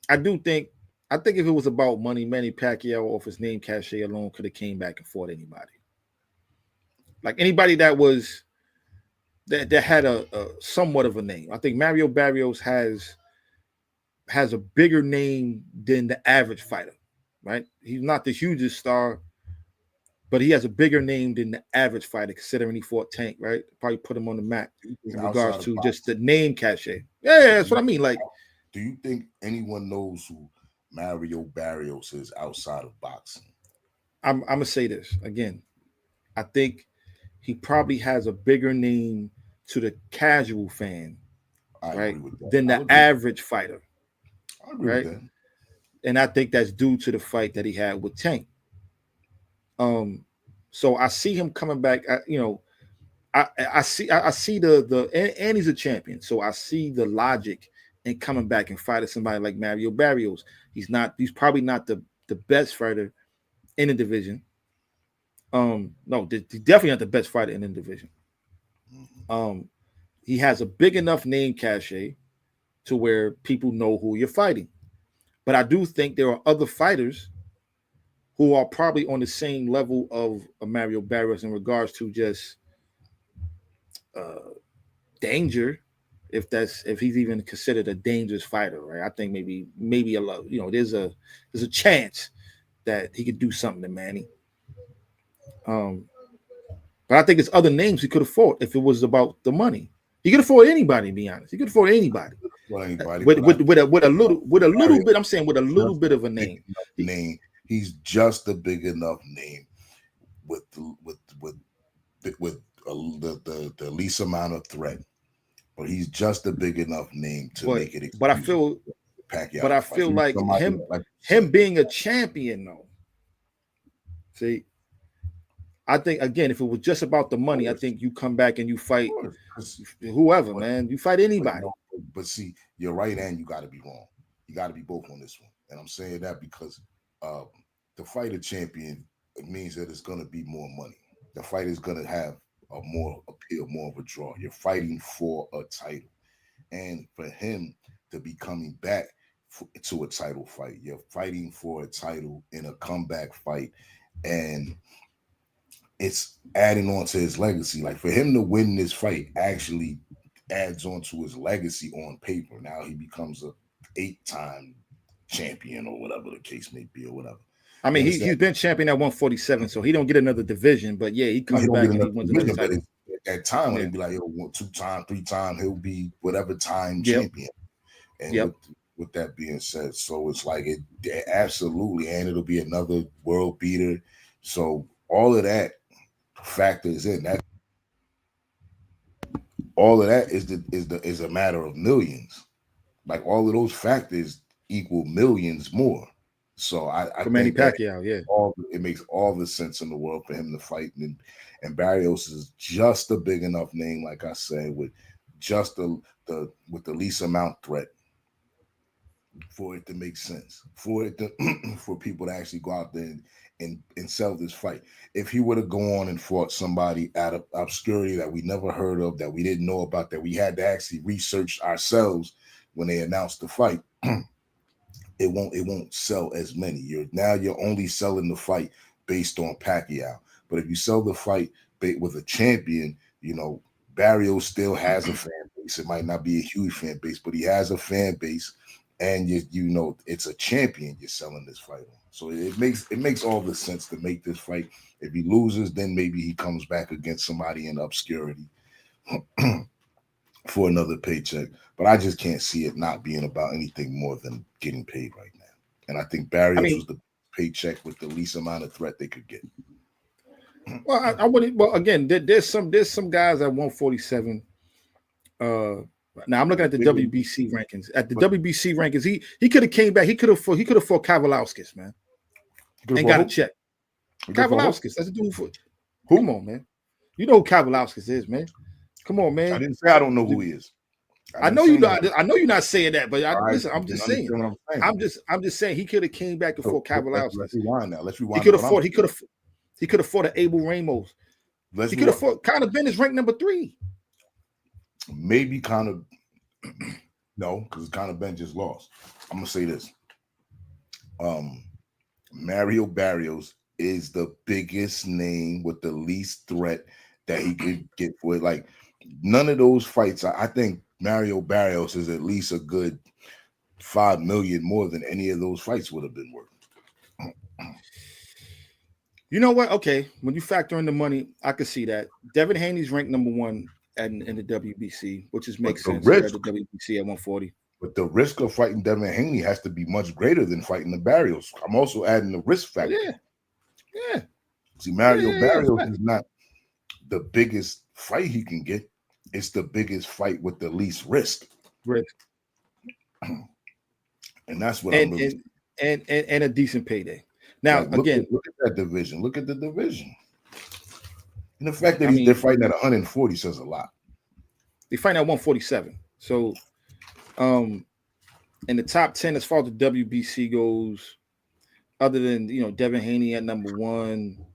if it was about money, Manny Pacquiao off his name cachet alone could have came back and fought anybody. Like anybody that had a somewhat of a name. I think Mario Barrios has a bigger name than the average fighter, right? He's not the hugest star, but he has a bigger name than the average fighter, considering he fought Tank, right? Probably put him on the map in regards to just the name cachet. Yeah, that's what I mean. Like, do you think anyone knows who Mario Barrios is outside of boxing? I'm gonna say this again. I think he probably has a bigger name to the casual fan, right, than the average fighter. I agree with that. And I think that's due to the fight that he had with Tank. So I see him coming back. I see and he's a champion. So I see the logic in coming back and fighting somebody like Mario Barrios. He's probably not the best fighter in the division. No, he's definitely not the best fighter in the division. He has a big enough name cachet to where people know who you're fighting. But I do think there are other fighters who are probably on the same level of Mario Barrios in regards to just danger, if he's even considered a dangerous fighter, right? I think maybe a lot, there's a chance that he could do something to Manny. But I think it's other names he could have fought if it was about the money. He could have fought anybody, to be honest. He could have fought anybody. With a little bit. I'm saying with a little bit of a name. He's just a big enough name with the least amount of threat. But he's just a big enough name to make it. But I feel Pacquiao. But I feel like him being a champion, though. See, I think again, if it was just about the money, I think you come back and you fight whoever, man. You fight anybody. But see, you're right, and you got to be wrong. You got to be both on this one. And I'm saying that because to fight a champion, it means that it's going to be more money. The fight is going to have a more appeal, more of a draw. You're fighting for a title. And for him to be coming back to a title fight, you're fighting for a title in a comeback fight, and it's adding on to his legacy. Like, for him to win this fight actually adds on to his legacy on paper. Now he becomes a 8-time champion or whatever the case may be, or whatever. I mean, he's been champion at 147, so he don't get another division. But yeah, he comes back and he wins another title. At time when he'd be like, 2-time, 3-time, he'll be whatever time champion. And with that being said, so it's like it absolutely, and it'll be another world beater. So all of that factors in that. All of that is a matter of millions. Like, all of those factors equal millions more. So I for Manny Pacquiao, it makes all the sense in the world for him to fight, and Barrios is just a big enough name, like I said, with just the least amount threat for it to make sense, for it to for people to actually go out there and sell this fight. If he were to go on and fought somebody out of obscurity that we never heard of, that we didn't know about, that we had to actually research ourselves when they announced the fight, it won't sell as many. You're only selling the fight based on Pacquiao. But if you sell the fight with a champion, Barrios still has a fan base. It might not be a huge fan base, but he has a fan base, and it's a champion you're selling this fight on. So it makes all the sense to make this fight. If he loses, then maybe he comes back against somebody in obscurity for another paycheck. But I just can't see it not being about anything more than getting paid right now. And I think Barrios was the paycheck with the least amount of threat they could get. Well, I wouldn't. Well, again, there's some guys at 147. Now I'm looking at the WBC rankings. At the WBC rankings, he could have came back. He could have fought Kavalauskas, man, and got a check. Kavalauskas, that's a dude for. Who? Come on, man. You know who Kavalauskas is, man. Come on, man. I didn't say I don't know who he is. I know you not. I know you're not saying that, but listen, I'm just saying. I'm just saying he could have came back and fought Kavalauskas. Let's rewind now. He could have fought. He could have fought an Abel Ramos. He could have fought Conor Ben is ranked number 3. Maybe Conor. No, because Conor Ben just lost. I'm gonna say this. Mario Barrios is the biggest name with the least threat that he could get for it. Like, none of those fights, I think Mario Barrios is at least a good $5 million more than any of those fights would have been worth. You know what? Okay, when you factor in the money, I can see that. Devin Haney's ranked number 1 in the WBC, which makes sense. At the WBC at 140. But the risk of fighting Devin Haney has to be much greater than fighting the Barrios. I'm also adding the risk factor. Yeah. See, Mario Barrios is not the biggest fight he can get. It's the biggest fight with the least risk. And that's what I'm really and a decent payday. Now, look at that division. Look at the division. And the fact that they're fighting at 140 says a lot. They fight at 147. So, in the top 10 as far as the WBC goes, other than Devin Haney at number 1,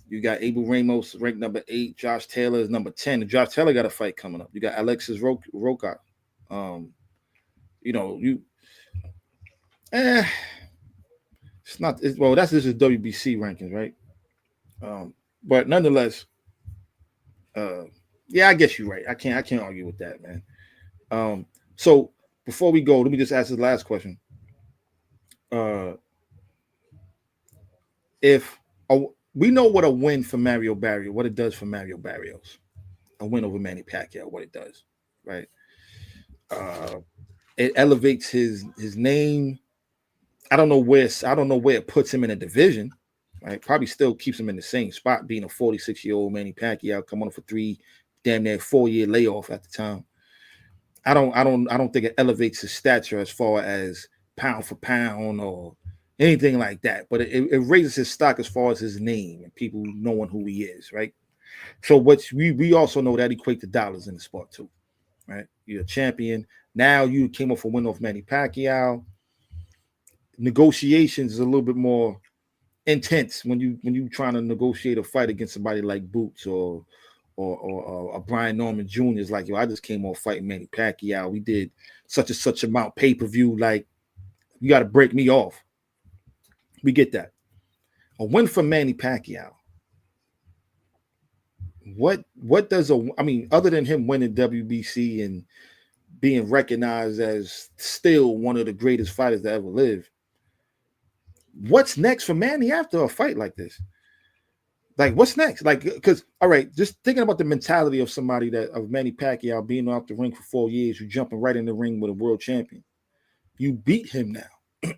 you got Abel Ramos ranked number 8. Josh Taylor is number 10. And Josh Taylor got a fight coming up. You got Alexis Roca. It's not. That's just the WBC rankings, right? But nonetheless, I guess you're right. I can't argue with that, man. So before we go, let me just ask this last question. We know what a win for Mario Barrios, what it does for Mario Barrios, a win over Manny Pacquiao, what it does, right? It elevates his name. I don't know where it puts him in a division, right? Probably still keeps him in the same spot, being a 46-year-old Manny Pacquiao, coming on for 3, damn near 4-year layoff at the time. I don't think it elevates his stature as far as pound for pound or anything like that, but it raises his stock as far as his name and people knowing who he is, right? So we also know that equates to dollars in the sport too, right? You're a champion. Now you came off a win off Manny Pacquiao. Negotiations is a little bit more intense when you trying to negotiate a fight against somebody like Boots or or Brian Norman Jr. is like, yo, I just came off fighting Manny Pacquiao. We did such and such amount pay-per-view. Like, you got to break me off. We get that. A win for Manny Pacquiao. What does other than him winning WBC and being recognized as still one of the greatest fighters that ever lived, what's next for Manny after a fight like this? Like, what's next? Like, because, all right, just thinking about the mentality of somebody of Manny Pacquiao being off the ring for 4 years, you jumping right in the ring with a world champion. You beat him now.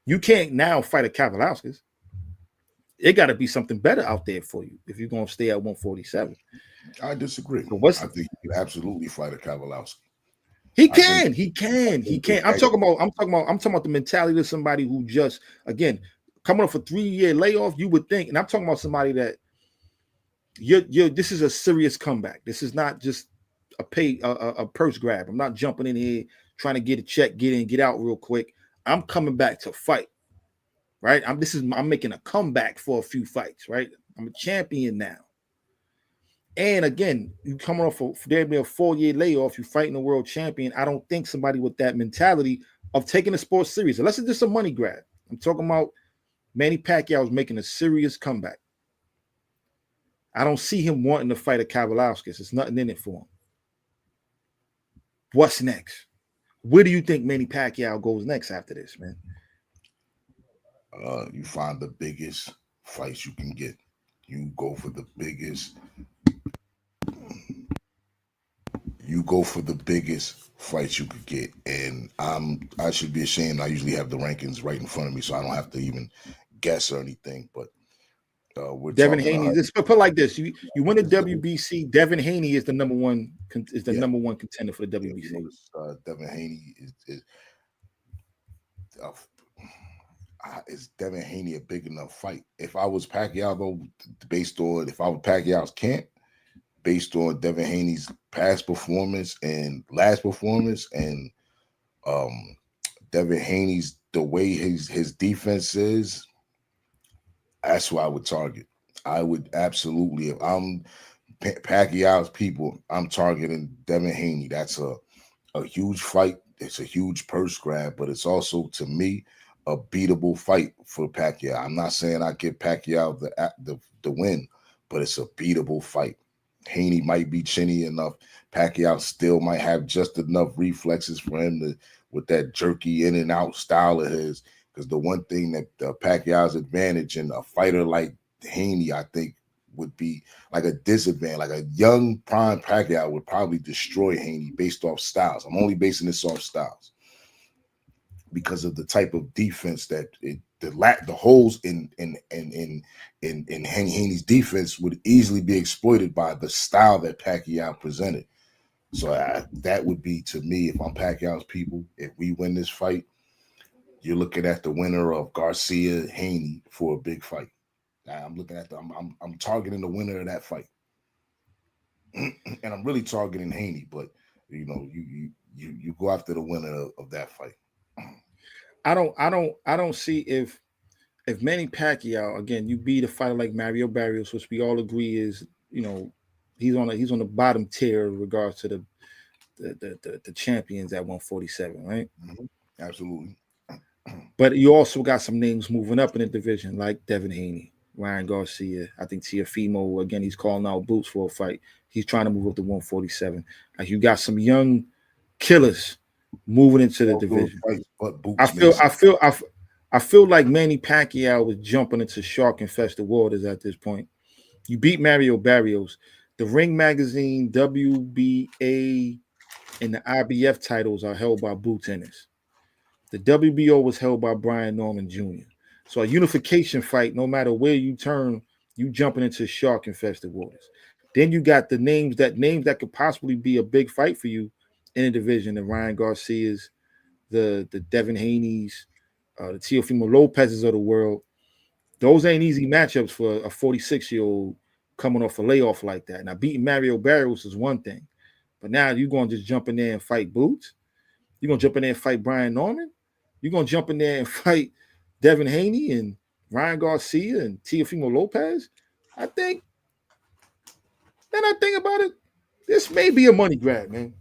You can't now fight a Kavalauskas. It got to be something better out there for you if you're going to stay at 147. I disagree. So I think he could absolutely fight a Kavalowski. He can. I'm talking about the mentality of somebody who just, again, coming off a 3-year layoff. You would think, and I'm talking about somebody that this is a serious comeback. This is not just a purse grab. I'm not jumping in here trying to get a check, get in, get out real quick. I'm coming back to fight. Right? I'm making a comeback for a few fights, right? I'm a champion now. And again, you coming off there'd be a 4-year layoff, you fighting a world champion. I don't think somebody with that mentality of taking the sport serious, unless it's just a money grab. I'm talking about Manny Pacquiao is making a serious comeback. I don't see him wanting to fight a Kavalauskas. There's nothing in it for him. What's next? Where do you think Manny Pacquiao goes next after this, man? You find the biggest fights you can get. You go for the biggest. You go for the biggest fights you could get, and I should be ashamed. I usually have the rankings right in front of me, so I don't have to even guess or anything. But we're Devin talking Haney. Just put like this: you win the WBC. Devin Haney is the number one number one contender for the WBC. Devin Haney is Devin Haney a big enough fight? If I was Pacquiao, though, if I was Pacquiao's camp, based on Devin Haney's past performance and last performance, and Devin Haney's the way his defense is, that's who I would target. I would absolutely, if I'm Pacquiao's people, I'm targeting Devin Haney. That's a huge fight. It's a huge purse grab, but it's also, to me, a beatable fight for Pacquiao. I'm not saying I give Pacquiao the win, but it's a beatable fight. Haney might be chinny enough. Pacquiao still might have just enough reflexes for him to, with that jerky in and out style of his. Because the one thing that Pacquiao's advantage in a fighter like Haney, I think, would be like a disadvantage. Like a young prime Pacquiao would probably destroy Haney based off styles. I'm only basing this off styles because of the type of defense that the holes in Haney's defense would easily be exploited by the style that Pacquiao presented. So that would be, to me, if I'm Pacquiao's people, if we win this fight, you're looking at the winner of Garcia Haney for a big fight. I'm looking at I'm targeting the winner of that fight, and I'm really targeting Haney. But you go after the winner of that fight. I don't see if Manny Pacquiao, again, you beat a fighter like Mario Barrios, which we all agree is, he's on the bottom tier in regards to the champions at 147, right? Mm-hmm. Absolutely. But you also got some names moving up in the division, like Devin Haney, Ryan Garcia. I think Teofimo, again, he's calling out Boots for a fight. He's trying to move up to 147. Like, you got some young killers moving into the division. I feel like Manny Pacquiao was jumping into shark-infested waters at this point. You beat Mario Barrios. The Ring Magazine, WBA, and the IBF titles are held by Boots Ennis. The WBO was held by Brian Norman Jr. So a unification fight, no matter where you turn, you jumping into shark-infested waters. Then you got the names that could possibly be a big fight for you in the division, the Ryan Garcias, the Devin Haney's, the Teofimo Lopez's of the world. Those ain't easy matchups for a 46-year-old coming off a layoff like that. Now, beating Mario Barrios is one thing, but now you're going to just jump in there and fight Boots? You're going to jump in there and fight Brian Norman? You're going to jump in there and fight Devin Haney and Ryan Garcia and Teofimo Lopez? I think Then I think about it. This may be a money grab, man.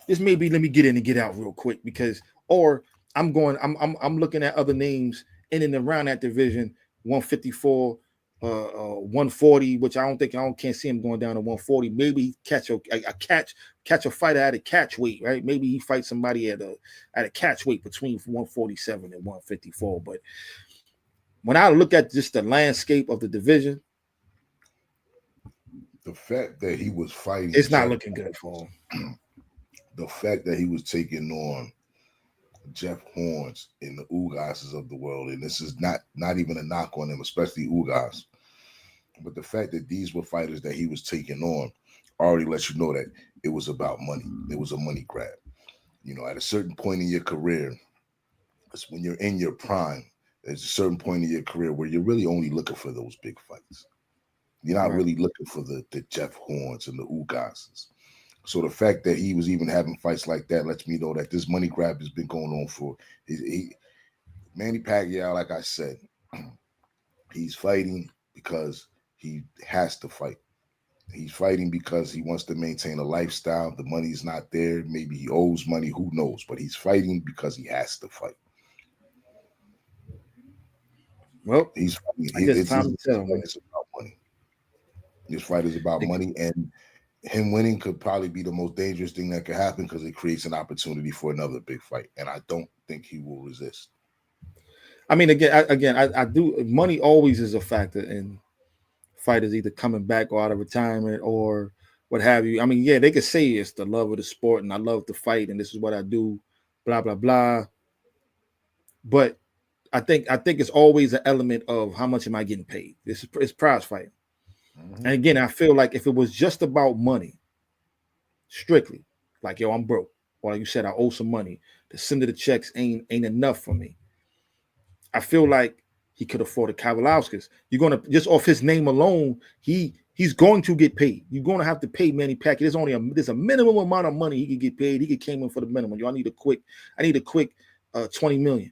This may be let me get in and get out real quick because, or I'm looking at other names in and around that division, 154, 140, which can't see him going down to 140. Maybe he catch a fighter at a catch weight, right? Maybe he fights somebody at a catch weight between 147 and 154. But when I look at just the landscape of the division, the fact that he was fighting, it's not looking good for him. The fact that he was taking on Jeff Horns in the Ugases of the world, and this is not even a knock on them, especially Ugas, but the fact that these were fighters that he was taking on already lets you know that it was about money. It was a money grab. You know, at a certain point in your career, it's when you're in your prime, there's a certain point in your career where you're really only looking for those big fights. You're not really looking for the Jeff Horns and the Ugases. So the fact that he was even having fights like that lets me know that this money grab has been going on for Manny Pacquiao. Like I said, he's fighting because he has to fight. He's fighting because he wants to maintain a lifestyle. The money's not there. Maybe he owes money. Who knows? But he's fighting because he has to fight. Well, he's fighting. It's time to tell. It's about money. This fight is about money, and him winning could probably be the most dangerous thing that could happen because it creates an opportunity for another big fight, and I don't think he will resist. I mean, I do. Money always is a factor in fighters either coming back or out of retirement or what have you. I mean, yeah, they could say it's the love of the sport and I love to fight and this is what I do, blah blah blah. But I think it's always an element of how much am I getting paid. It's prize fighting. And again, I feel like if it was just about money, strictly, like yo, I'm broke, or like you said, I owe some money. The send of the checks ain't enough for me. I feel like he could afford a Kavalauskas. You're gonna just off his name alone, he's going to get paid. You're gonna have to pay Manny Pacquiao. There's a minimum amount of money he could get paid. He could came in for the minimum. Yo, I need a quick 20 million.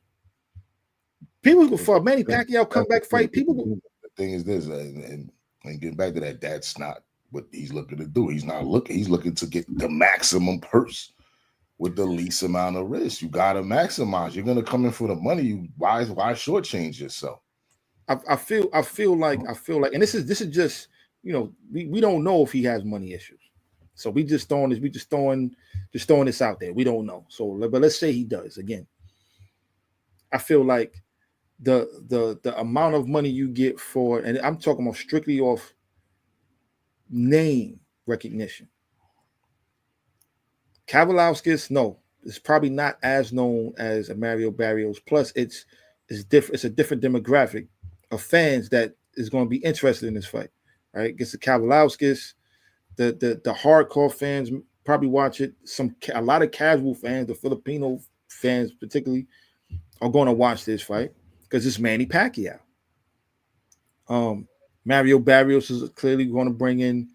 People for Manny Pacquiao comeback fight. People. The thing is this, and getting back to that, that's not what he's looking to do. He's looking to get the maximum purse with the least amount of risk. You gotta maximize. You're gonna come in for the money. Why shortchange yourself? I feel like, and this is just, you know, we don't know if he has money issues. So we just throwing this out there. We don't know. So but let's say he does. Again, I feel like the amount of money you get for, and I'm talking about strictly off name recognition. Kavalauskas, no, it's probably not as known as a Mario Barrios. Plus, it's different. It's a different demographic of fans that is going to be interested in this fight. Right? Gets the Kavalauskas, the hardcore fans probably watch it. A lot of casual fans, the Filipino fans particularly, are going to watch this fight because it's Manny Pacquiao. Mario Barrios is clearly going to bring in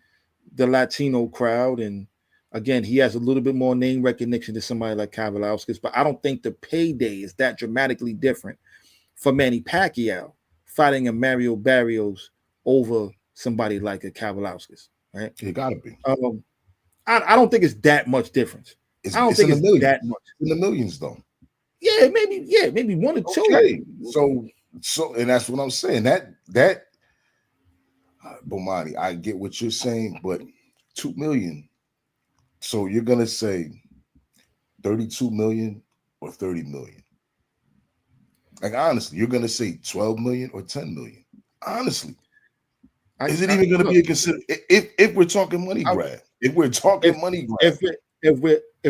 the Latino crowd, and again, he has a little bit more name recognition than somebody like Kavalauskas, but I don't think the payday is that dramatically different for Manny Pacquiao fighting a Mario Barrios over somebody like a Kavalauskas, right? It gotta be. I don't think it's that much difference. I don't think it's that much. In the millions, though. Yeah, maybe one or two. Okay. So, and that's what I'm saying. That Bomani, I get what you're saying, but 2 million. So you're gonna say 32 million or 30 million? Like honestly, you're gonna say 12 million or 10 million? Honestly, is it even gonna be a consider if we're talking money grab? If we're talking money grab, if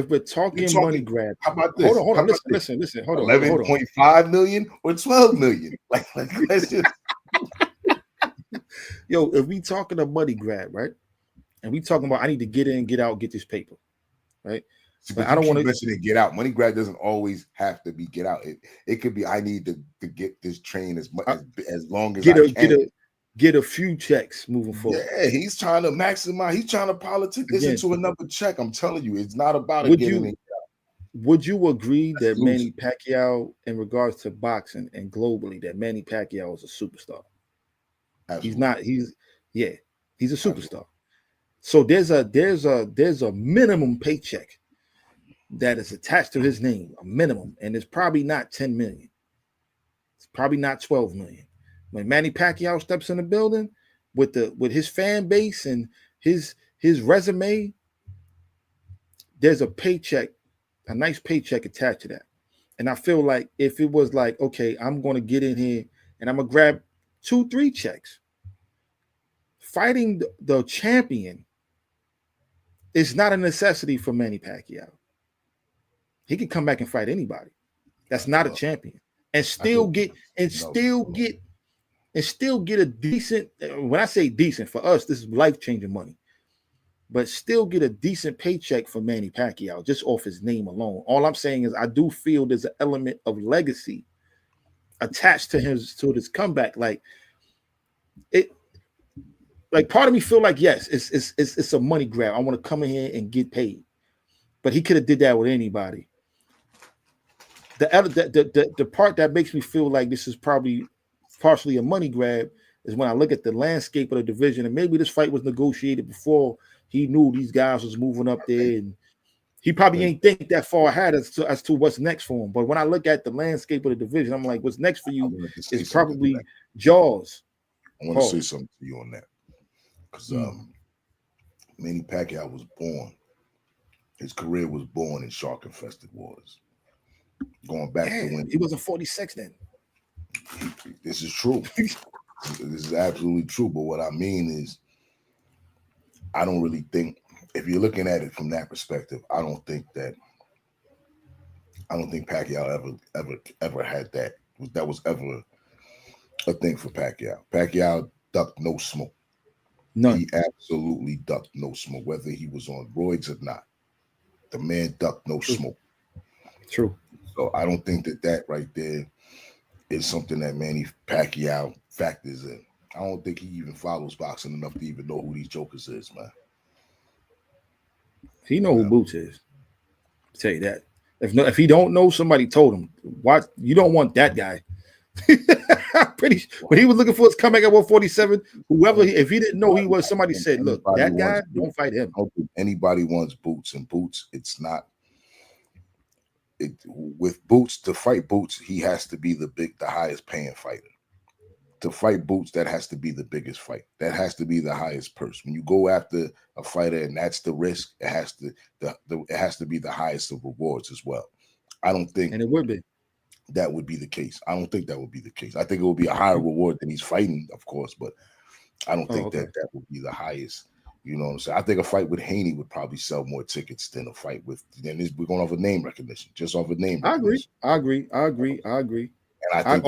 we're talking money grab, how about this? Hold on, listen. Hold on. 11.5 million or 12 million? Like let's just yo, if we talking a money grab, right? And we talking about I need to get in, get out, get this paper, right? But I don't want to get out. Money grab doesn't always have to be get out. It could be I need to get this train as long as I can. Get a few checks moving forward. Yeah, he's trying to maximize. He's trying to politic this into another check. I'm telling you, it's not about it getting it. Would you agree that Manny Pacquiao, in regards to boxing and globally, that Manny Pacquiao is a superstar? Absolutely. He's a superstar. So there's a minimum paycheck that is attached to his name, a minimum, and it's probably not 10 million. It's probably not 12 million. When Manny Pacquiao steps in the building with his fan base and his resume, there's a paycheck, a nice paycheck attached to that. And I feel like if it was like, okay, I'm going to get in here and I'm going to grab 2-3 checks, fighting the champion is not a necessity for Manny Pacquiao. He can come back and fight anybody. That's not a champion, and still get a decent. When I say decent, for us, this is life-changing money. But still get a decent paycheck for Manny Pacquiao just off his name alone. All I'm saying is I do feel there's an element of legacy attached to this comeback. Like part of me feel like, yes, it's a money grab. I want to come in here and get paid. But he could have did that with anybody. The part that makes me feel like this is probably partially a money grab is when I look at the landscape of the division, and maybe this fight was negotiated before he knew these guys was moving up there, and he probably ain't think that far ahead as to what's next for him. But when I look at the landscape of the division, I'm like, what's next for you is probably Jaws. I want to say something to you on that, because Manny Pacquiao was born. His career was born in shark-infested waters. Going back to when he wasn't 46 then. This is true. This is absolutely true. But what I mean is, I don't really think, if you're looking at it from that perspective, I don't think Pacquiao ever had that. That was ever a thing for Pacquiao. Pacquiao ducked no smoke. None. He absolutely ducked no smoke, whether he was on roids or not. The man ducked no smoke. True. So I don't think that right there is something that Manny Pacquiao factors in. I don't think he even follows boxing enough to even know who these jokers is, man. He know who Boots is. I'll tell you that. If he don't know, somebody told him. Why you don't want that guy? Pretty sure when he was looking for his comeback at 147, if he didn't know he was, somebody said, "Look, that guy, don't fight him." I don't think anybody wants Boots, and Boots, it's not. With Boots, to fight Boots, he has to be the highest paying fighter. To fight Boots, that has to be the biggest fight. That has to be the highest purse. When you go after a fighter and that's the risk, it has to be the highest of rewards as well. I don't think, and it would be. That would be the case. I don't think that would be the case. I think it would be a higher reward than he's fighting, of course, but I don't think that would be the highest. You know what I'm saying? I think a fight with Haney would probably sell more tickets than a fight with. Then we're going off of name recognition, just off of name. I agree. And I think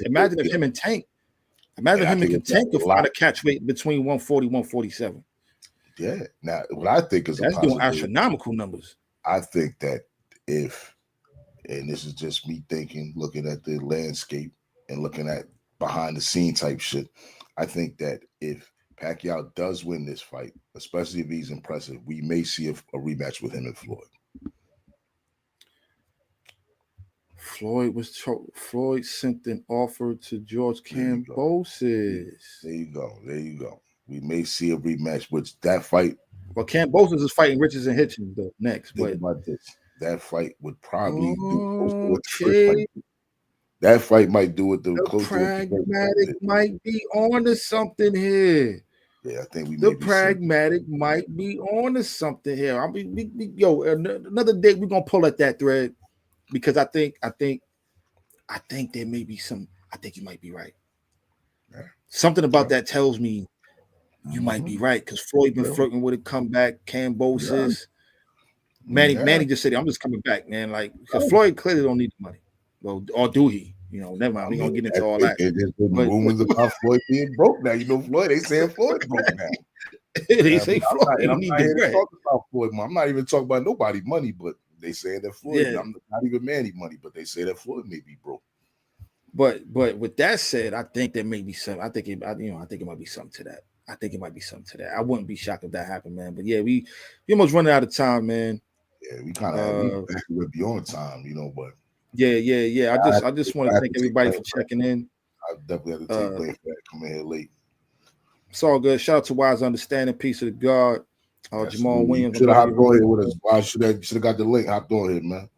imagine if him and Tank could find a catch weight between 140 147. Yeah. Now, what I think is that's doing astronomical numbers. I think that and this is just me thinking, looking at the landscape and looking at behind the scene type shit, I think that if Pacquiao does win this fight, especially if he's impressive, we may see a rematch with him and Floyd. Floyd sent an offer to George Kambosos. There you go. We may see a rematch, which that fight. Well, Kambosos is fighting Richards and Hitchens though next. Think about this. That fight would probably do close to what the first fight did. That fight might do it. The pragmatic might be on to something here. Yeah, I think the pragmatic might be on to something here. I mean, another day we're gonna pull at that thread because I think there may be some. I think you might be right. Yeah. Something about that tells me you might be right because Floyd been flirting with a comeback. Kambosos, Manny just said, "I'm just coming back, man." Like because Floyd clearly don't need the money. Well, or do he? You know, never mind. We're gonna get into all that. There's rumors about Floyd being broke now. You know, Floyd, they saying Floyd broke now. They say Floyd. I'm not even talking about Floyd. I'm not even talking about nobody money, but they say that Floyd, I'm not even Manny money, but they say that Floyd may be broke. But with that said, I think there may be some. I think it might be something to that. I wouldn't be shocked if that happened, man. But yeah, we almost running out of time, man. Yeah, we kind of we're beyond time, you know, but. Yeah. I just want to thank everybody for checking in. I definitely had to take blame for that coming here late. It's all good. Shout out to Wise Understanding, Peace of the God. Jamal Williams. Should have hopped on here with us. I should have got the link. Hopped on here, man.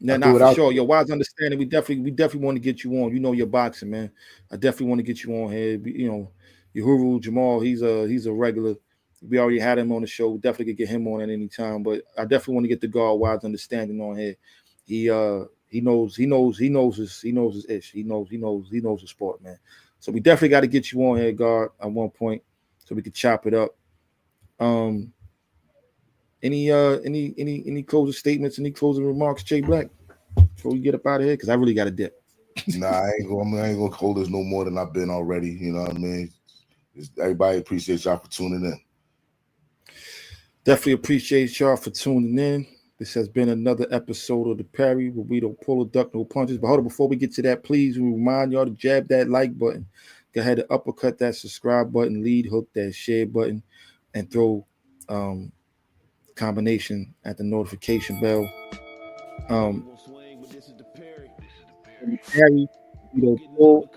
Yeah, not for sure. Your Wise Understanding. We definitely want to get you on. You know your boxing, man. I definitely want to get you on here. You know, Uhuru Jamal. He's a regular. We already had him on the show. We definitely could get him on at any time. But I definitely want to get the guard Wise Understanding on here. He knows his ish. He knows the sport, man. So we definitely got to get you on here, guard, at one point, so we could chop it up. Any closing statements, any closing remarks, Jay Black, before we get up out of here? Because I really got to dip. Nah, I ain't gonna hold this no more than I've been already. You know what I mean? Everybody appreciate y'all for tuning in. Definitely appreciate y'all for tuning in. This has been another episode of the Parry, where we don't pull a duck, no punches. But hold on, before we get to that, please remind y'all to jab that like button. Go ahead and uppercut that subscribe button, lead hook that share button, and throw combination at the notification bell. Parry, we don't pull.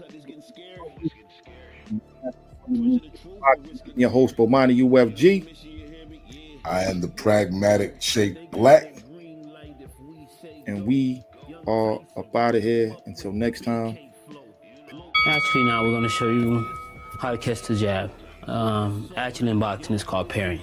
Your host, Manny UFG. I am the pragmatic Jay Black. And we are up out of here. Until next time. Actually, now we're going to show you how to catch the jab. Actually, in boxing, it's called parrying.